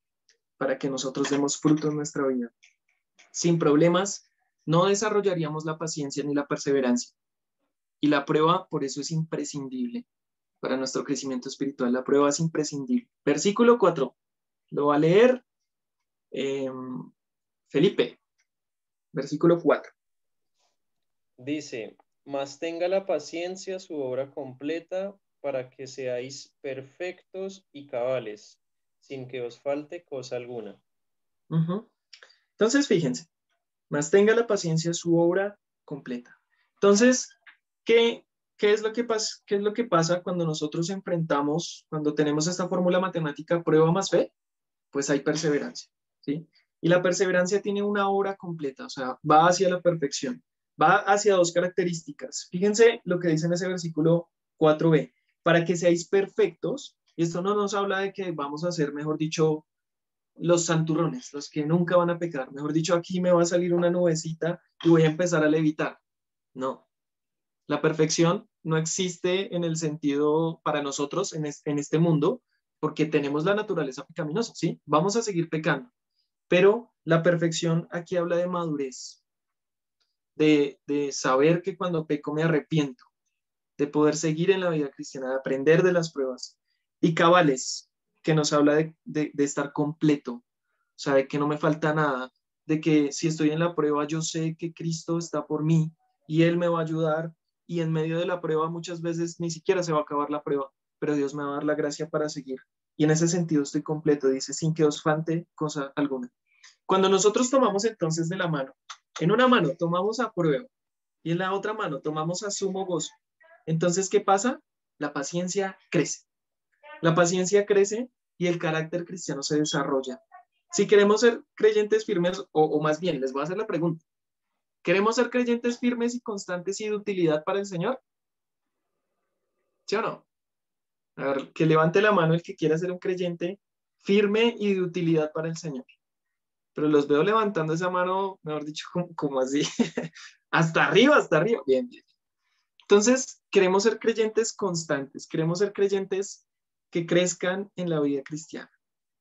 para que nosotros demos fruto en nuestra vida. Sin problemas no desarrollaríamos la paciencia ni la perseverancia. Y la prueba, por eso es imprescindible para nuestro crecimiento espiritual. La prueba es imprescindible. Versículo 4. Lo va a leer Felipe. Versículo 4. Dice, mas tenga la paciencia su obra completa para que seáis perfectos y cabales, sin que os falte cosa alguna. Entonces, fíjense, mas tenga la paciencia su obra completa. Entonces, ¿qué es lo que pasa cuando nosotros enfrentamos, cuando tenemos esta fórmula matemática prueba más fe? Pues hay perseverancia, ¿sí? Y la perseverancia tiene una obra completa, o sea, va hacia la perfección, va hacia dos características. Fíjense lo que dice en ese versículo 4b, para que seáis perfectos, y esto no nos habla de que vamos a ser, mejor dicho, los santurrones, los que nunca van a pecar. Mejor dicho, aquí me va a salir una nubecita y voy a empezar a levitar. No. La perfección no existe en el sentido para nosotros en este mundo, porque tenemos la naturaleza pecaminosa, ¿sí? Vamos a seguir pecando. Pero la perfección aquí habla de madurez, de saber que cuando peco me arrepiento, de poder seguir en la vida cristiana, de aprender de las pruebas. Y cabales, que nos habla de estar completo, o sea, de que no me falta nada, de que si estoy en la prueba yo sé que Cristo está por mí y Él me va a ayudar y en medio de la prueba muchas veces ni siquiera se va a acabar la prueba, pero Dios me va a dar la gracia para seguir. Y en ese sentido estoy completo, dice, sin que os falte cosa alguna. Cuando nosotros tomamos entonces de la mano, en una mano tomamos a prueba y en la otra mano tomamos a sumo gozo, entonces, ¿qué pasa? La paciencia crece. La paciencia crece y el carácter cristiano se desarrolla. Si queremos ser creyentes firmes, o más bien, les voy a hacer la pregunta. ¿Queremos ser creyentes firmes y constantes y de utilidad para el Señor? ¿Sí o no? A ver, que levante la mano el que quiera ser un creyente firme y de utilidad para el Señor. Pero los veo levantando esa mano, mejor dicho, como así. Hasta arriba, hasta arriba. Bien, bien. Entonces, queremos ser creyentes constantes, queremos ser creyentes que crezcan en la vida cristiana.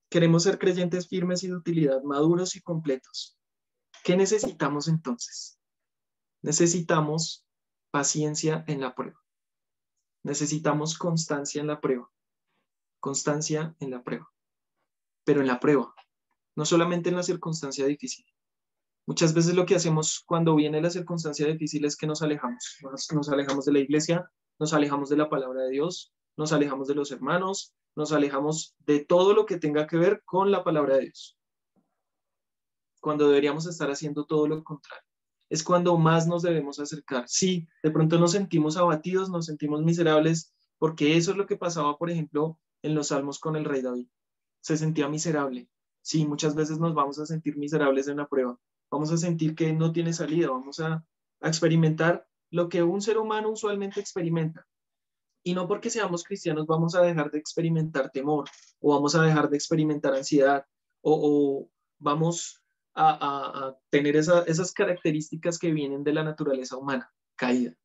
Queremos ser creyentes firmes y de utilidad, maduros y completos. ¿Qué necesitamos entonces? Necesitamos paciencia en la prueba. Necesitamos constancia en la prueba. Constancia en la prueba. Pero en la prueba, no solamente en la circunstancia difícil. Muchas veces lo que hacemos cuando viene la circunstancia difícil es que nos alejamos. Nos alejamos de la iglesia, nos alejamos de la palabra de Dios, nos alejamos de los hermanos, nos alejamos de todo lo que tenga que ver con la palabra de Dios. Cuando deberíamos estar haciendo todo lo contrario. Es cuando más nos debemos acercar. Sí, de pronto nos sentimos abatidos, nos sentimos miserables, porque eso es lo que pasaba, por ejemplo, en los Salmos con el rey David. Se sentía miserable. Sí, muchas veces nos vamos a sentir miserables en la prueba. Vamos a sentir que no tiene salida, vamos a experimentar lo que un ser humano usualmente experimenta. Y no porque seamos cristianos vamos a dejar de experimentar temor o vamos a dejar de experimentar ansiedad o vamos a tener esas características que vienen de la naturaleza humana, caída.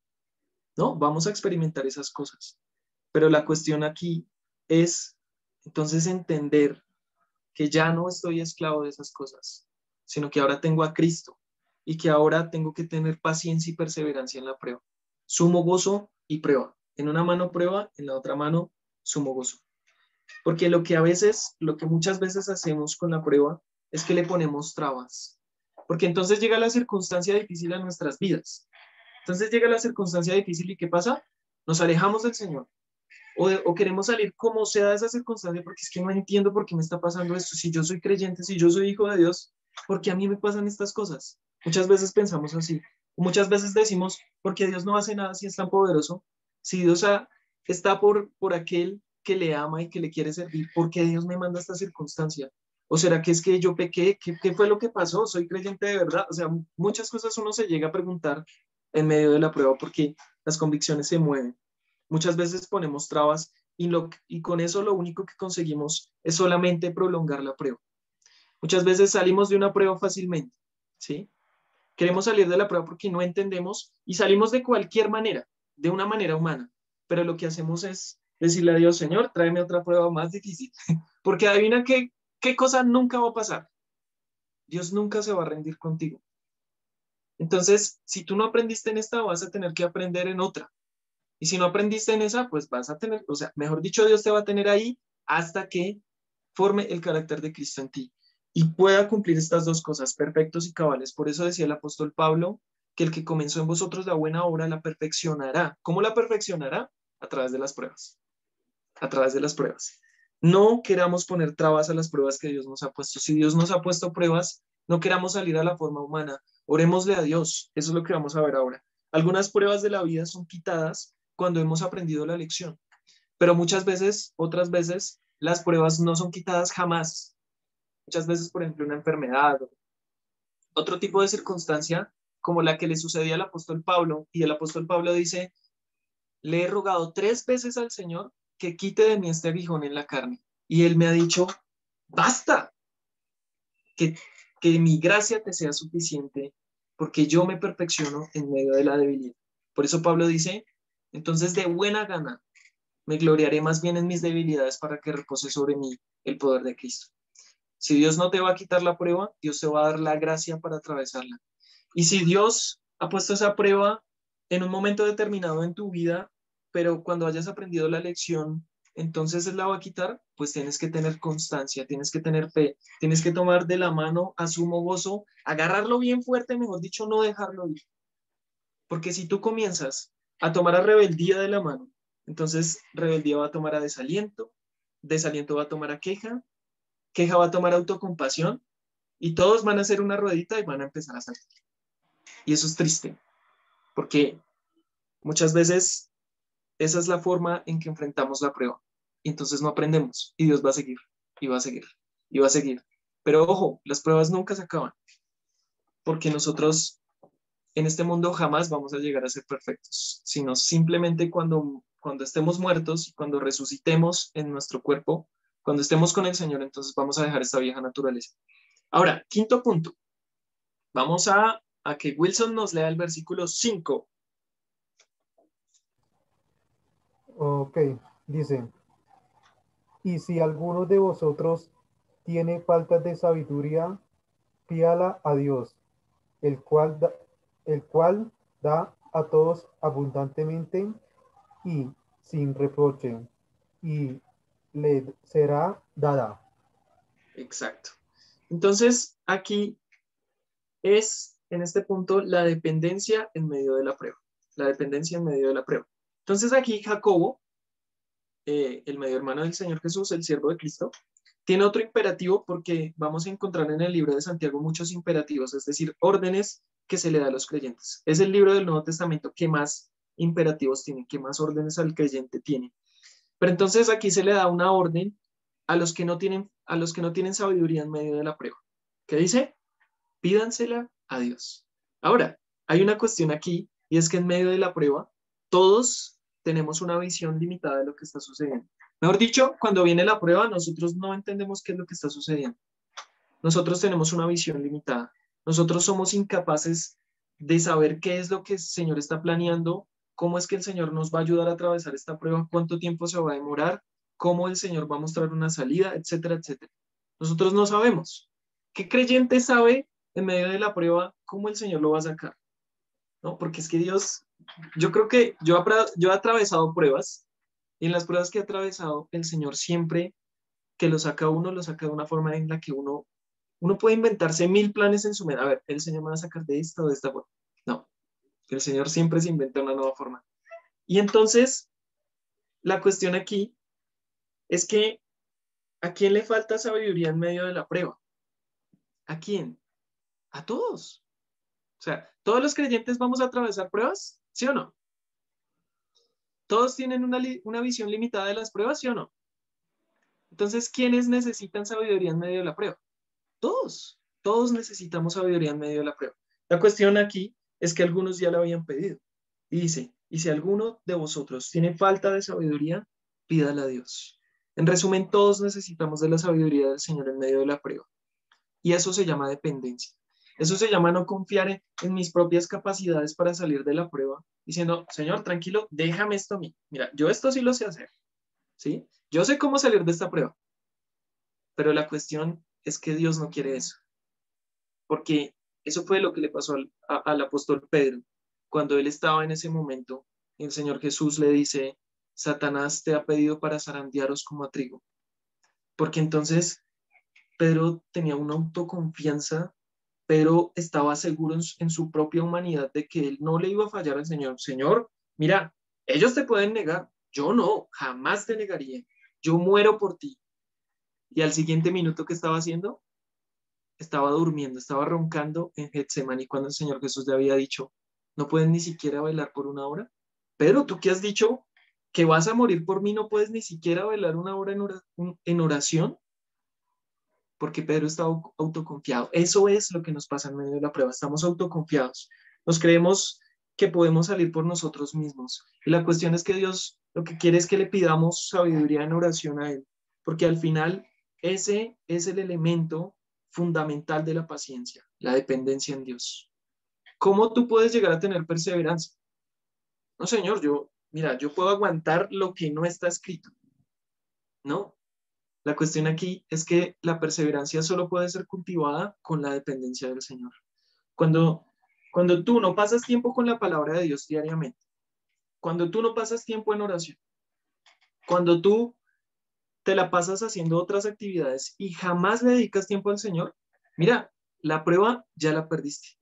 No, vamos a experimentar esas cosas. Pero la cuestión aquí es entonces entender que ya no estoy esclavo de esas cosas, sino que ahora tengo a Cristo y que ahora tengo que tener paciencia y perseverancia en la prueba. Sumo gozo y prueba. En una mano prueba, en la otra mano sumo gozo. Porque lo que muchas veces hacemos con la prueba es que le ponemos trabas. Porque entonces llega la circunstancia difícil a nuestras vidas. Entonces llega la circunstancia difícil y ¿qué pasa? Nos alejamos del Señor. O queremos salir como sea de esa circunstancia porque es que no entiendo por qué me está pasando esto. Si yo soy creyente, si yo soy hijo de Dios, ¿por qué a mí me pasan estas cosas? Muchas veces pensamos así. Muchas veces decimos, porque Dios no hace nada si es tan poderoso. Si Dios está por aquel que le ama y que le quiere servir, ¿por qué Dios me manda esta circunstancia? ¿O será que es que yo pequé? ¿Qué fue lo que pasó? ¿Soy creyente de verdad? O sea, muchas cosas uno se llega a preguntar en medio de la prueba porque las convicciones se mueven. Muchas veces ponemos trabas y con eso lo único que conseguimos es solamente prolongar la prueba. Muchas veces salimos de una prueba fácilmente, ¿sí? Queremos salir de la prueba porque no entendemos y salimos de cualquier manera, de una manera humana, pero lo que hacemos es decirle a Dios, Señor, tráeme otra prueba más difícil, porque adivina qué cosa nunca va a pasar. Dios nunca se va a rendir contigo. Entonces, si tú no aprendiste en esta, vas a tener que aprender en otra. Y si no aprendiste en esa, pues vas a tener, o sea, mejor dicho, Dios te va a tener ahí hasta que forme el carácter de Cristo en ti y pueda cumplir estas dos cosas, perfectos y cabales. Por eso decía el apóstol Pablo que el que comenzó en vosotros la buena obra la perfeccionará. ¿Cómo la perfeccionará? A través de las pruebas. A través de las pruebas. No queramos poner trabas a las pruebas que Dios nos ha puesto. Si Dios nos ha puesto pruebas, no queramos salir a la forma humana. Orémosle a Dios. Eso es lo que vamos a ver ahora. Algunas pruebas de la vida son quitadas cuando hemos aprendido la lección. Pero muchas veces, otras veces, las pruebas no son quitadas jamás. Muchas veces, por ejemplo, una enfermedad, otro tipo de circunstancia como la que le sucedía al apóstol Pablo, y el apóstol Pablo dice, le he rogado 3 veces al Señor que quite de mí este aguijón en la carne. Y él me ha dicho, basta, que mi gracia te sea suficiente, porque yo me perfecciono en medio de la debilidad. Por eso Pablo dice, entonces de buena gana me gloriaré más bien en mis debilidades para que repose sobre mí el poder de Cristo. Si Dios no te va a quitar la prueba, Dios te va a dar la gracia para atravesarla. Y si Dios ha puesto esa prueba en un momento determinado en tu vida, pero cuando hayas aprendido la lección, entonces Él la va a quitar, pues tienes que tener constancia, tienes que tener fe, tienes que tomar de la mano a sumo gozo, agarrarlo bien fuerte, mejor dicho, no dejarlo ir. Porque si tú comienzas a tomar a rebeldía de la mano, entonces rebeldía va a tomar a desaliento, desaliento va a tomar a queja, queja va a tomar autocompasión y todos van a hacer una ruedita y van a empezar a salir. Y eso es triste, porque muchas veces esa es la forma en que enfrentamos la prueba. Y entonces no aprendemos y Dios va a seguir y va a seguir y va a seguir. Pero ojo, las pruebas nunca se acaban, porque nosotros en este mundo jamás vamos a llegar a ser perfectos, sino simplemente cuando estemos muertos, cuando resucitemos en nuestro cuerpo, cuando estemos con el Señor, entonces vamos a dejar esta vieja naturaleza. Ahora, quinto punto. Vamos a que Wilson nos lea el versículo 5. Ok, dice, y si alguno de vosotros tiene falta de sabiduría, pídala a Dios, el cual da a todos abundantemente y sin reproche, y le será dada. Exacto. Entonces, aquí es, en este punto, la dependencia en medio de la prueba. La dependencia en medio de la prueba. Entonces, aquí Jacobo, el medio hermano del Señor Jesús, el siervo de Cristo, tiene otro imperativo porque vamos a encontrar en el libro de Santiago muchos imperativos, es decir, órdenes que se le da a los creyentes. Es el libro del Nuevo Testamento que más imperativos tiene, que más órdenes al creyente tiene. Pero entonces aquí se le da una orden a los que no tienen sabiduría en medio de la prueba. ¿Qué dice? Pídansela a Dios. Ahora, hay una cuestión aquí, y es que en medio de la prueba, todos tenemos una visión limitada de lo que está sucediendo. Mejor dicho, cuando viene la prueba, nosotros no entendemos qué es lo que está sucediendo. Nosotros tenemos una visión limitada. Nosotros somos incapaces de saber qué es lo que el Señor está planeando, cómo es que el Señor nos va a ayudar a atravesar esta prueba, cuánto tiempo se va a demorar, cómo el Señor va a mostrar una salida, etcétera, etcétera. Nosotros no sabemos. ¿Qué creyente sabe en medio de la prueba cómo el Señor lo va a sacar? ¿No? Porque es que Dios, yo creo que yo he atravesado pruebas, y en las pruebas que he atravesado, el Señor siempre que lo saca a uno, lo saca de una forma en la que uno puede inventarse 1000 planes en su mente. A ver, el Señor me va a sacar de esta o de esta forma. No, el Señor siempre se inventa una nueva forma. Y entonces, la cuestión aquí es que ¿a quién le falta sabiduría en medio de la prueba? ¿A quién? A todos. O sea, ¿todos los creyentes vamos a atravesar pruebas? ¿Sí o no? ¿Todos tienen una visión limitada de las pruebas? ¿Sí o no? Entonces, ¿quiénes necesitan sabiduría en medio de la prueba? Todos. Todos necesitamos sabiduría en medio de la prueba. La cuestión aquí es que algunos ya la habían pedido. Y dice, y si alguno de vosotros tiene falta de sabiduría, pídala a Dios. En resumen, todos necesitamos de la sabiduría del Señor en medio de la prueba. Y eso se llama dependencia. Eso se llama no confiar en mis propias capacidades para salir de la prueba, diciendo, Señor, tranquilo, déjame esto a mí. Mira, yo esto sí lo sé hacer, ¿sí? Yo sé cómo salir de esta prueba. Pero la cuestión es que Dios no quiere eso. Porque eso fue lo que le pasó al apóstol Pedro. Cuando él estaba en ese momento, el Señor Jesús le dice, Satanás te ha pedido para zarandearos como a trigo. Porque entonces Pedro tenía una autoconfianza, pero estaba seguro en su propia humanidad de que él no le iba a fallar al Señor. Señor, mira, ellos te pueden negar, yo no, jamás te negaría, yo muero por ti. Y al siguiente minuto, ¿qué estaba haciendo? Estaba durmiendo, estaba roncando en Getsemaní cuando el Señor Jesús le había dicho, ¿no pueden ni siquiera velar por una hora? Pedro, tú que has dicho que vas a morir por mí, ¿no puedes ni siquiera velar una hora en oración? Porque Pedro estaba autoconfiado. Eso es lo que nos pasa en medio de la prueba. Estamos autoconfiados. Nos creemos que podemos salir por nosotros mismos. Y la cuestión es que Dios lo que quiere es que le pidamos sabiduría en oración a Él. Porque al final ese es el elemento fundamental de la paciencia, la dependencia en Dios. ¿Cómo tú puedes llegar a tener perseverancia? No, Señor, yo puedo aguantar lo que no está escrito. No. La cuestión aquí es que la perseverancia solo puede ser cultivada con la dependencia del Señor. Cuando tú no pasas tiempo con la palabra de Dios diariamente, cuando tú no pasas tiempo en oración, cuando tú te la pasas haciendo otras actividades y jamás le dedicas tiempo al Señor, mira, la prueba ya la perdiste.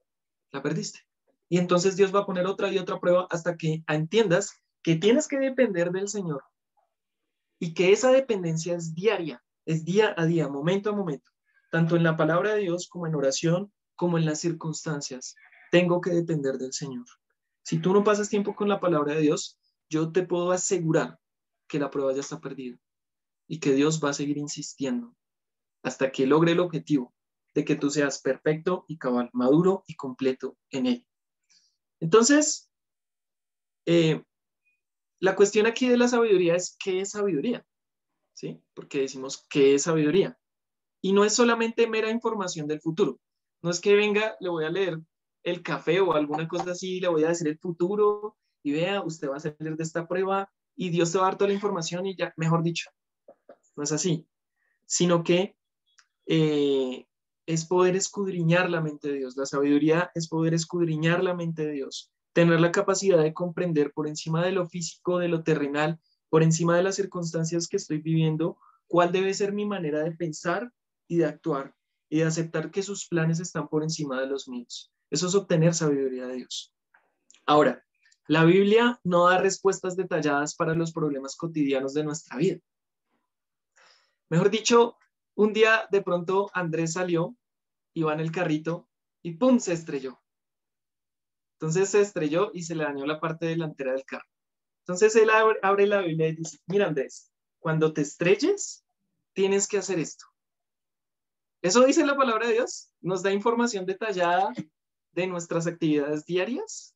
Y entonces Dios va a poner otra y otra prueba hasta que entiendas que tienes que depender del Señor y que esa dependencia es diaria, es día a día, momento a momento, tanto en la palabra de Dios como en oración, como en las circunstancias. Tengo que depender del Señor. Si tú no pasas tiempo con la palabra de Dios, yo te puedo asegurar que la prueba ya está perdida y que Dios va a seguir insistiendo hasta que logre el objetivo de que tú seas perfecto y cabal, maduro y completo en él. Entonces, la cuestión aquí de la sabiduría es ¿qué es sabiduría? ¿Sí? Porque decimos ¿qué es sabiduría? Y no es solamente mera información del futuro. No es que venga, le voy a leer el café o alguna cosa así, le voy a decir el futuro y vea, usted va a salir de esta prueba y Dios te va a dar toda la información y ya, mejor dicho, no es así, sino que es poder escudriñar la mente de Dios. La sabiduría es poder escudriñar la mente de Dios, tener la capacidad de comprender por encima de lo físico, de lo terrenal, por encima de las circunstancias que estoy viviendo, cuál debe ser mi manera de pensar y de actuar y de aceptar que sus planes están por encima de los míos. Eso es obtener sabiduría de Dios. Ahora, la Biblia no da respuestas detalladas para los problemas cotidianos de nuestra vida. Mejor dicho, un día de pronto Andrés salió, iba en el carrito y ¡pum! Se estrelló. Entonces se estrelló y se le dañó la parte delantera del carro. Entonces él abre la Biblia y dice, mira Andrés, cuando te estrelles, tienes que hacer esto. Eso dice la palabra de Dios, nos da información detallada de nuestras actividades diarias.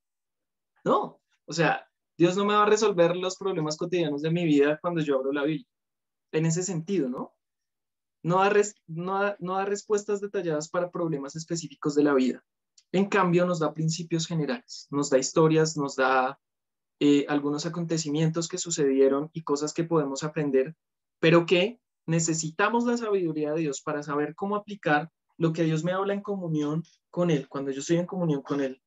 No, o sea, Dios no me va a resolver los problemas cotidianos de mi vida cuando yo abro la Biblia. En ese sentido, ¿no? No da respuestas detalladas para problemas específicos de la vida. En cambio, nos da principios generales, nos da historias, nos da algunos acontecimientos que sucedieron y cosas que podemos aprender, pero que necesitamos la sabiduría de Dios para saber cómo aplicar lo que Dios me habla en comunión con Él, cuando yo estoy en comunión con Él,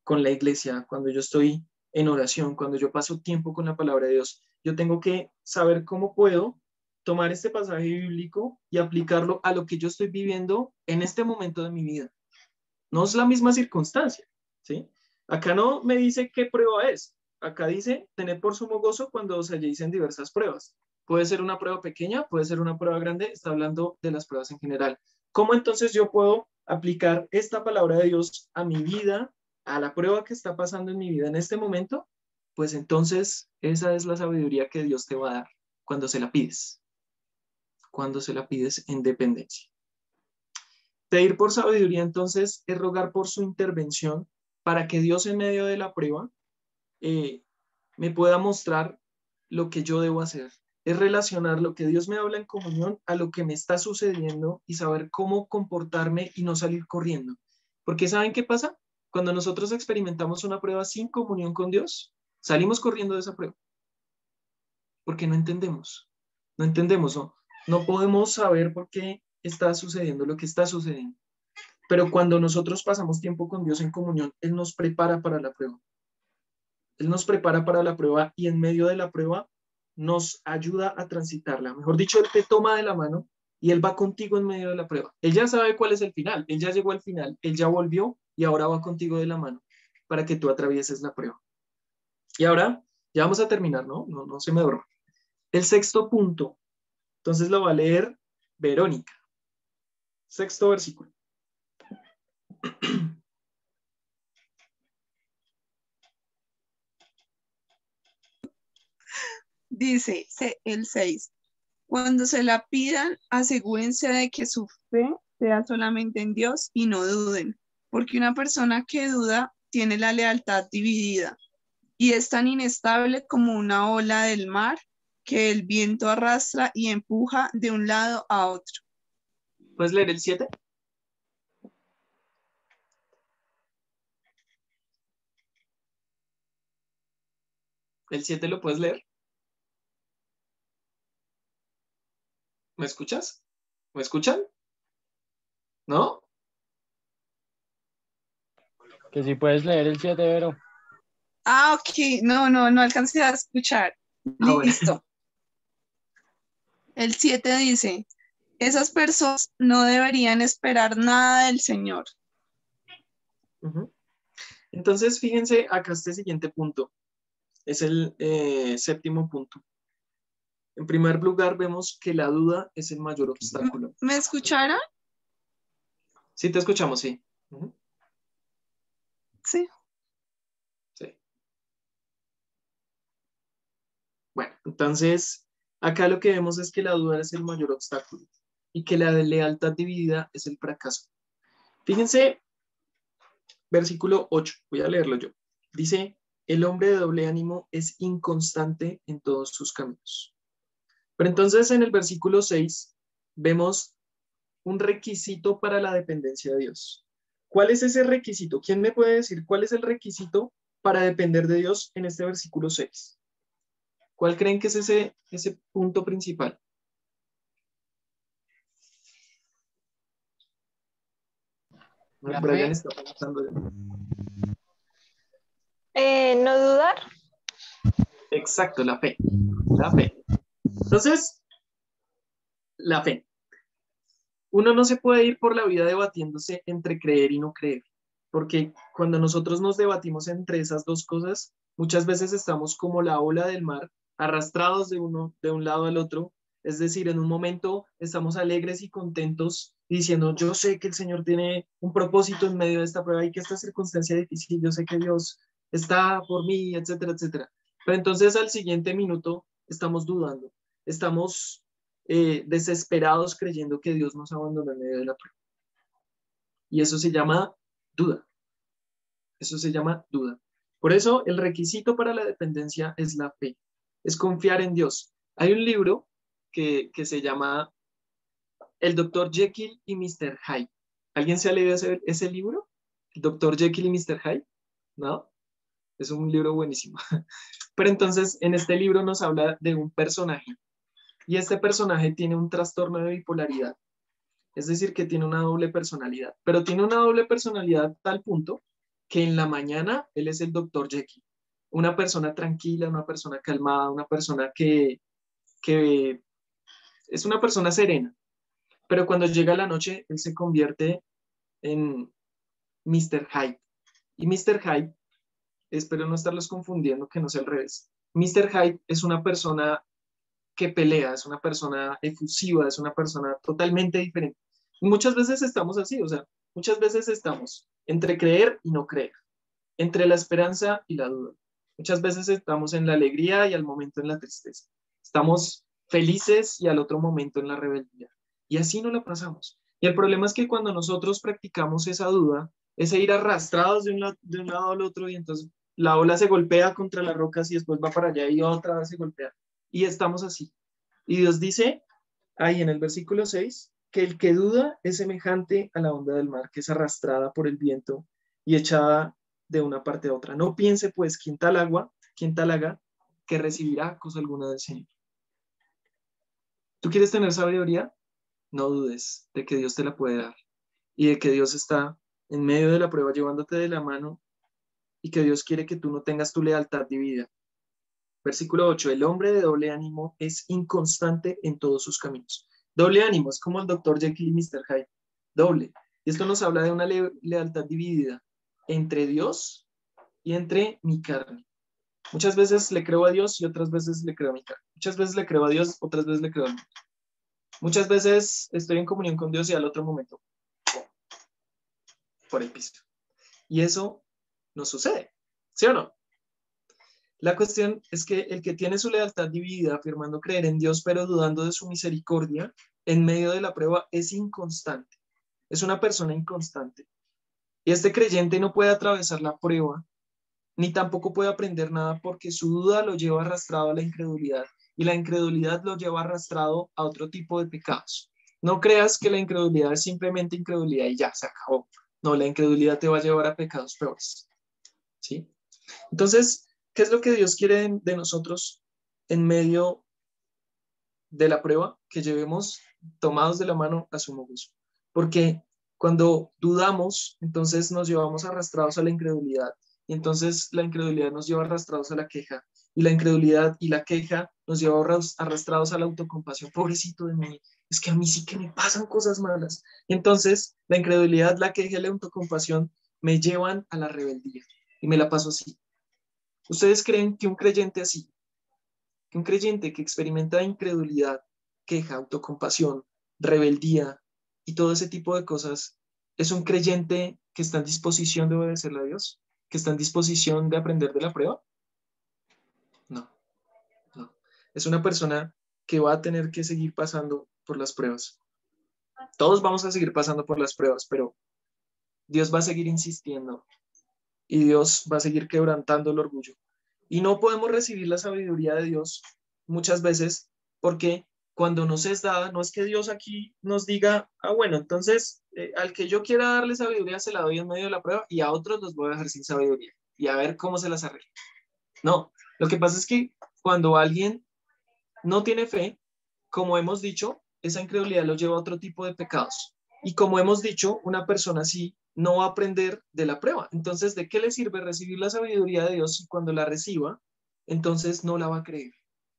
con la iglesia, cuando yo estoy en oración, cuando yo paso tiempo con la palabra de Dios. Yo tengo que saber cómo puedo tomar este pasaje bíblico y aplicarlo a lo que yo estoy viviendo en este momento de mi vida. No es la misma circunstancia, ¿sí? Acá no me dice qué prueba es. Acá dice, tened por sumo gozo cuando os halléis en diversas pruebas. Puede ser una prueba pequeña, puede ser una prueba grande, está hablando de las pruebas en general. ¿Cómo entonces yo puedo aplicar esta palabra de Dios a mi vida, a la prueba que está pasando en mi vida en este momento? Pues entonces esa es la sabiduría que Dios te va a dar cuando se la pides. Cuando se la pides en dependencia. Pedir por sabiduría entonces es rogar por su intervención para que Dios en medio de la prueba me pueda mostrar lo que yo debo hacer. Es relacionar lo que Dios me habla en comunión a lo que me está sucediendo y saber cómo comportarme y no salir corriendo. Porque ¿saben qué pasa? Cuando nosotros experimentamos una prueba sin comunión con Dios, salimos corriendo de esa prueba. Porque no entendemos. No entendemos, ¿no? No podemos saber por qué está sucediendo lo que está sucediendo. Pero cuando nosotros pasamos tiempo con Dios en comunión, Él nos prepara para la prueba. Él nos prepara para la prueba y en medio de la prueba nos ayuda a transitarla. Mejor dicho, Él te toma de la mano y Él va contigo en medio de la prueba. Él ya sabe cuál es el final. Él ya llegó al final. Él ya volvió y ahora va contigo de la mano para que tú atravieses la prueba. Y ahora ya vamos a terminar, ¿no? No se me duerma. El sexto punto. Entonces lo va a leer Verónica. Sexto versículo. Dice el 6. Cuando se la pidan, asegúrense de que su fe sea solamente en Dios y no duden, porque una persona que duda tiene la lealtad dividida y es tan inestable como una ola del mar que el viento arrastra y empuja de un lado a otro. ¿Puedes leer el 7? ¿El 7 lo puedes leer? ¿Me escuchas? ¿Me escuchan? ¿No? Que si puedes leer el 7, Vero. Ah, ok. No alcancé a escuchar. Bueno. Listo. El 7 dice, esas personas no deberían esperar nada del Señor. Entonces, fíjense acá este siguiente punto. Es el séptimo punto. En primer lugar, vemos que la duda es el mayor obstáculo. ¿Me escucharon? Sí, te escuchamos, sí. Sí. Sí. Bueno, entonces, acá lo que vemos es que la duda es el mayor obstáculo y que la lealtad dividida es el fracaso. Fíjense, versículo 8, voy a leerlo yo. Dice, el hombre de doble ánimo es inconstante en todos sus caminos. Pero entonces en el versículo 6 vemos un requisito para la dependencia de Dios. ¿Cuál es ese requisito? ¿Quién me puede decir cuál es el requisito para depender de Dios en este versículo 6? ¿Cuál creen que es ese punto principal? Brian está pensando. No dudar. Exacto, la fe. La fe. Entonces, la fe. Uno no se puede ir por la vida debatiéndose entre creer y no creer, porque cuando nosotros nos debatimos entre esas dos cosas, muchas veces estamos como la ola del mar, arrastrados de un lado al otro. Es decir, en un momento estamos alegres y contentos diciendo, yo sé que el Señor tiene un propósito en medio de esta prueba y que esta circunstancia difícil, yo sé que Dios está por mí, etcétera, etcétera. Pero entonces al siguiente minuto estamos dudando, estamos desesperados creyendo que Dios nos abandonó en medio de la prueba. Y eso se llama duda. Eso se llama duda. Por eso el requisito para la dependencia es la fe, es confiar en Dios. Hay un libro que se llama El Dr. Jekyll y Mr. Hyde. ¿Alguien se ha leído ese libro? ¿El Dr. Jekyll y Mr. Hyde? ¿No? Es un libro buenísimo. Pero entonces en este libro nos habla de un personaje y este personaje tiene un trastorno de bipolaridad. Es decir, que tiene una doble personalidad, pero tiene una doble personalidad a tal punto que en la mañana él es el Dr. Jekyll, una persona tranquila, una persona calmada, una persona que es una persona serena, pero cuando llega la noche él se convierte en Mr. Hyde. Y Mr. Hyde, espero no estarlos confundiendo, que no sea al revés. Mr. Hyde es una persona que pelea, es una persona efusiva, es una persona totalmente diferente. Y muchas veces estamos así, o sea, muchas veces estamos entre creer y no creer, entre la esperanza y la duda. Muchas veces estamos en la alegría y al momento en la tristeza. Estamos felices y al otro momento en la rebeldía. Y así no la pasamos. Y el problema es que cuando nosotros practicamos esa duda, ese ir arrastrados de un lado al otro y entonces la ola se golpea contra las rocas y después va para allá y otra vez se golpea. Y estamos así. Y Dios dice ahí en el versículo 6 que el que duda es semejante a la onda del mar, que es arrastrada por el viento y echada de una parte a otra. No piense pues quien tal haga, que recibirá cosa alguna del Señor. ¿Tú quieres tener sabiduría? No dudes de que Dios te la puede dar y de que Dios está en medio de la prueba llevándote de la mano y que Dios quiere que tú no tengas tu lealtad dividida. Versículo 8, el hombre de doble ánimo es inconstante en todos sus caminos. Doble ánimo es como el Dr. Jekyll y Mr. Hyde, doble. Y esto nos habla de una lealtad dividida entre Dios y entre mi carne. Muchas veces le creo a Dios y otras veces le creo a mi carne. Muchas veces le creo a Dios, otras veces le creo a mí. Muchas veces estoy en comunión con Dios y al otro momento, por el piso. Y eso no sucede, ¿sí o no? La cuestión es que el que tiene su lealtad dividida, afirmando creer en Dios, pero dudando de su misericordia, en medio de la prueba, es inconstante. Es una persona inconstante. Y este creyente no puede atravesar la prueba, ni tampoco puede aprender nada porque su duda lo lleva arrastrado a la incredulidad y la incredulidad lo lleva arrastrado a otro tipo de pecados. No creas que la incredulidad es simplemente incredulidad y ya, se acabó. No, la incredulidad te va a llevar a pecados peores. ¿Sí? Entonces, ¿qué es lo que Dios quiere de nosotros en medio de la prueba? Que llevemos tomados de la mano a su gozo. Porque cuando dudamos, entonces nos llevamos arrastrados a la incredulidad. Y entonces la incredulidad nos lleva arrastrados a la queja. Y la incredulidad y la queja nos lleva arrastrados a la autocompasión. Pobrecito de mí, es que a mí sí que me pasan cosas malas. Y entonces la incredulidad, la queja y la autocompasión me llevan a la rebeldía. Y me la paso así. ¿Ustedes creen que un creyente así, que un creyente que experimenta incredulidad, queja, autocompasión, rebeldía y todo ese tipo de cosas, es un creyente que está en disposición de obedecerle a Dios? ¿Que está en disposición de aprender de la prueba? No, no. Es una persona que va a tener que seguir pasando por las pruebas. Todos vamos a seguir pasando por las pruebas, pero Dios va a seguir insistiendo y Dios va a seguir quebrantando el orgullo. Y no podemos recibir la sabiduría de Dios muchas veces porque cuando nos es dada, no es que Dios aquí nos diga, bueno, entonces al que yo quiera darle sabiduría se la doy en medio de la prueba y a otros los voy a dejar sin sabiduría y a ver cómo se las arregla. No, lo que pasa es que cuando alguien no tiene fe, como hemos dicho, esa incredulidad lo lleva a otro tipo de pecados. Y como hemos dicho, una persona así no va a aprender de la prueba. Entonces, ¿de qué le sirve recibir la sabiduría de Dios si cuando la reciba, entonces no la va a creer,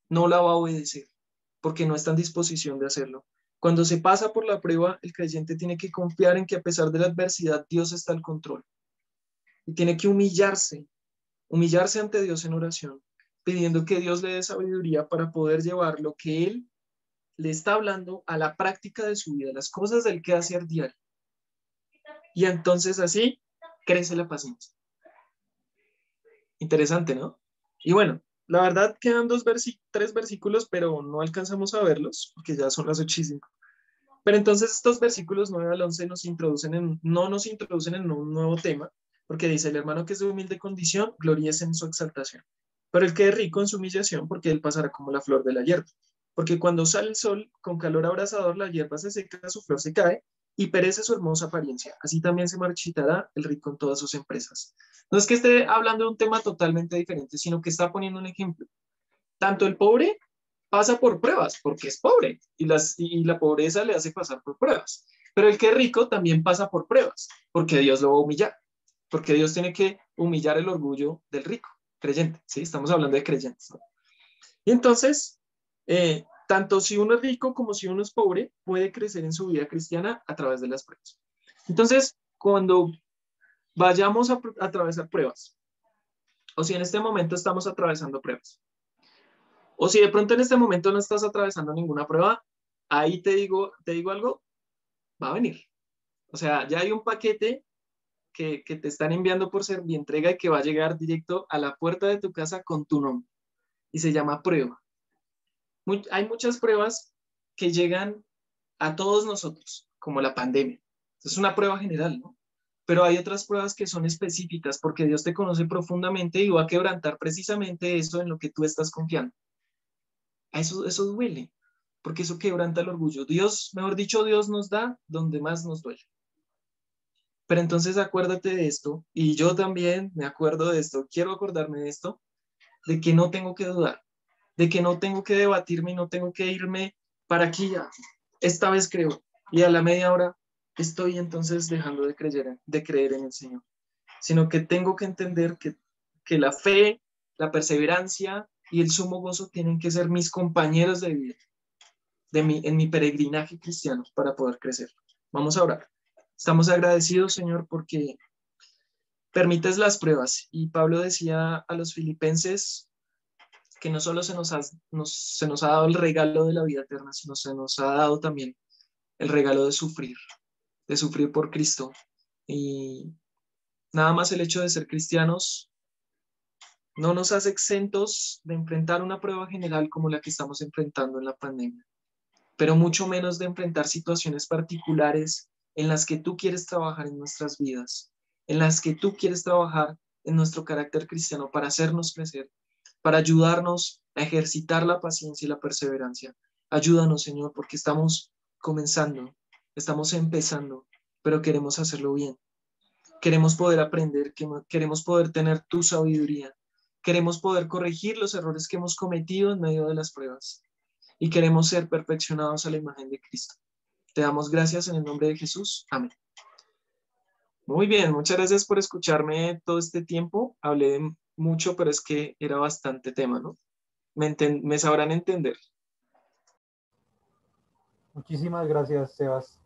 no la va a obedecer, porque no está en disposición de hacerlo? Cuando se pasa por la prueba, el creyente tiene que confiar en que a pesar de la adversidad, Dios está al control. Y tiene que humillarse ante Dios en oración, pidiendo que Dios le dé sabiduría para poder llevar lo que Él le está hablando a la práctica de su vida, las cosas del que hacer diario. Y entonces así crece la paciencia. Interesante, ¿no? Y bueno, La verdad quedan tres versículos, pero no alcanzamos a verlos porque ya son las 8:05. Pero entonces estos versículos 9 al 11 no nos introducen en un nuevo tema, porque dice, el hermano que es de humilde condición, gloríese en su exaltación. Pero el que es rico en su humillación, porque él pasará como la flor de la hierba. Porque cuando sale el sol, con calor abrasador, la hierba se seca, su flor se cae y perece su hermosa apariencia. Así también se marchitará el rico en todas sus empresas. No es que esté hablando de un tema totalmente diferente, sino que está poniendo un ejemplo. Tanto el pobre pasa por pruebas, porque es pobre, y la pobreza le hace pasar por pruebas. Pero el que es rico también pasa por pruebas, porque Dios lo va a humillar, porque Dios tiene que humillar el orgullo del rico, creyente, ¿sí? Estamos hablando de creyentes, ¿no? Y entonces, tanto si uno es rico como si uno es pobre, puede crecer en su vida cristiana a través de las pruebas. Entonces, cuando vayamos a atravesar pruebas, o si en este momento estamos atravesando pruebas, o si de pronto en este momento no estás atravesando ninguna prueba, ahí te digo algo, va a venir. O sea, ya hay un paquete que te están enviando por Servientrega y que va a llegar directo a la puerta de tu casa con tu nombre. Y se llama prueba. Hay muchas pruebas que llegan a todos nosotros, como la pandemia. Es una prueba general, ¿no? Pero hay otras pruebas que son específicas porque Dios te conoce profundamente y va a quebrantar precisamente eso en lo que tú estás confiando. Eso duele, porque eso quebranta el orgullo. Dios, mejor dicho, Dios nos da donde más nos duele. Pero entonces acuérdate de esto, y yo también me acuerdo de esto, quiero acordarme de esto, de que no tengo que dudar, de que no tengo que debatirme y no tengo que irme para aquí ya. Esta vez creo, y a la media hora estoy entonces dejando de creer en el Señor, sino que tengo que entender que la fe, la perseverancia y el sumo gozo tienen que ser mis compañeros de vida, en mi peregrinaje cristiano para poder crecer. Vamos a orar. Estamos agradecidos, Señor, porque permites las pruebas. Y Pablo decía a los filipenses que no solo se nos ha dado el regalo de la vida eterna, sino se nos ha dado también el regalo de sufrir por Cristo. Y nada más el hecho de ser cristianos no nos hace exentos de enfrentar una prueba general como la que estamos enfrentando en la pandemia, pero mucho menos de enfrentar situaciones particulares en las que tú quieres trabajar en nuestras vidas, en las que tú quieres trabajar en nuestro carácter cristiano para hacernos crecer, para ayudarnos a ejercitar la paciencia y la perseverancia. Ayúdanos, Señor, porque estamos comenzando, estamos empezando, pero queremos hacerlo bien. Queremos poder aprender, queremos poder tener tu sabiduría, queremos poder corregir los errores que hemos cometido en medio de las pruebas y queremos ser perfeccionados a la imagen de Cristo. Te damos gracias en el nombre de Jesús. Amén. Muy bien, muchas gracias por escucharme todo este tiempo. Hablé mucho, pero es que era bastante tema, ¿no? Me sabrán entender. Muchísimas gracias, Sebas.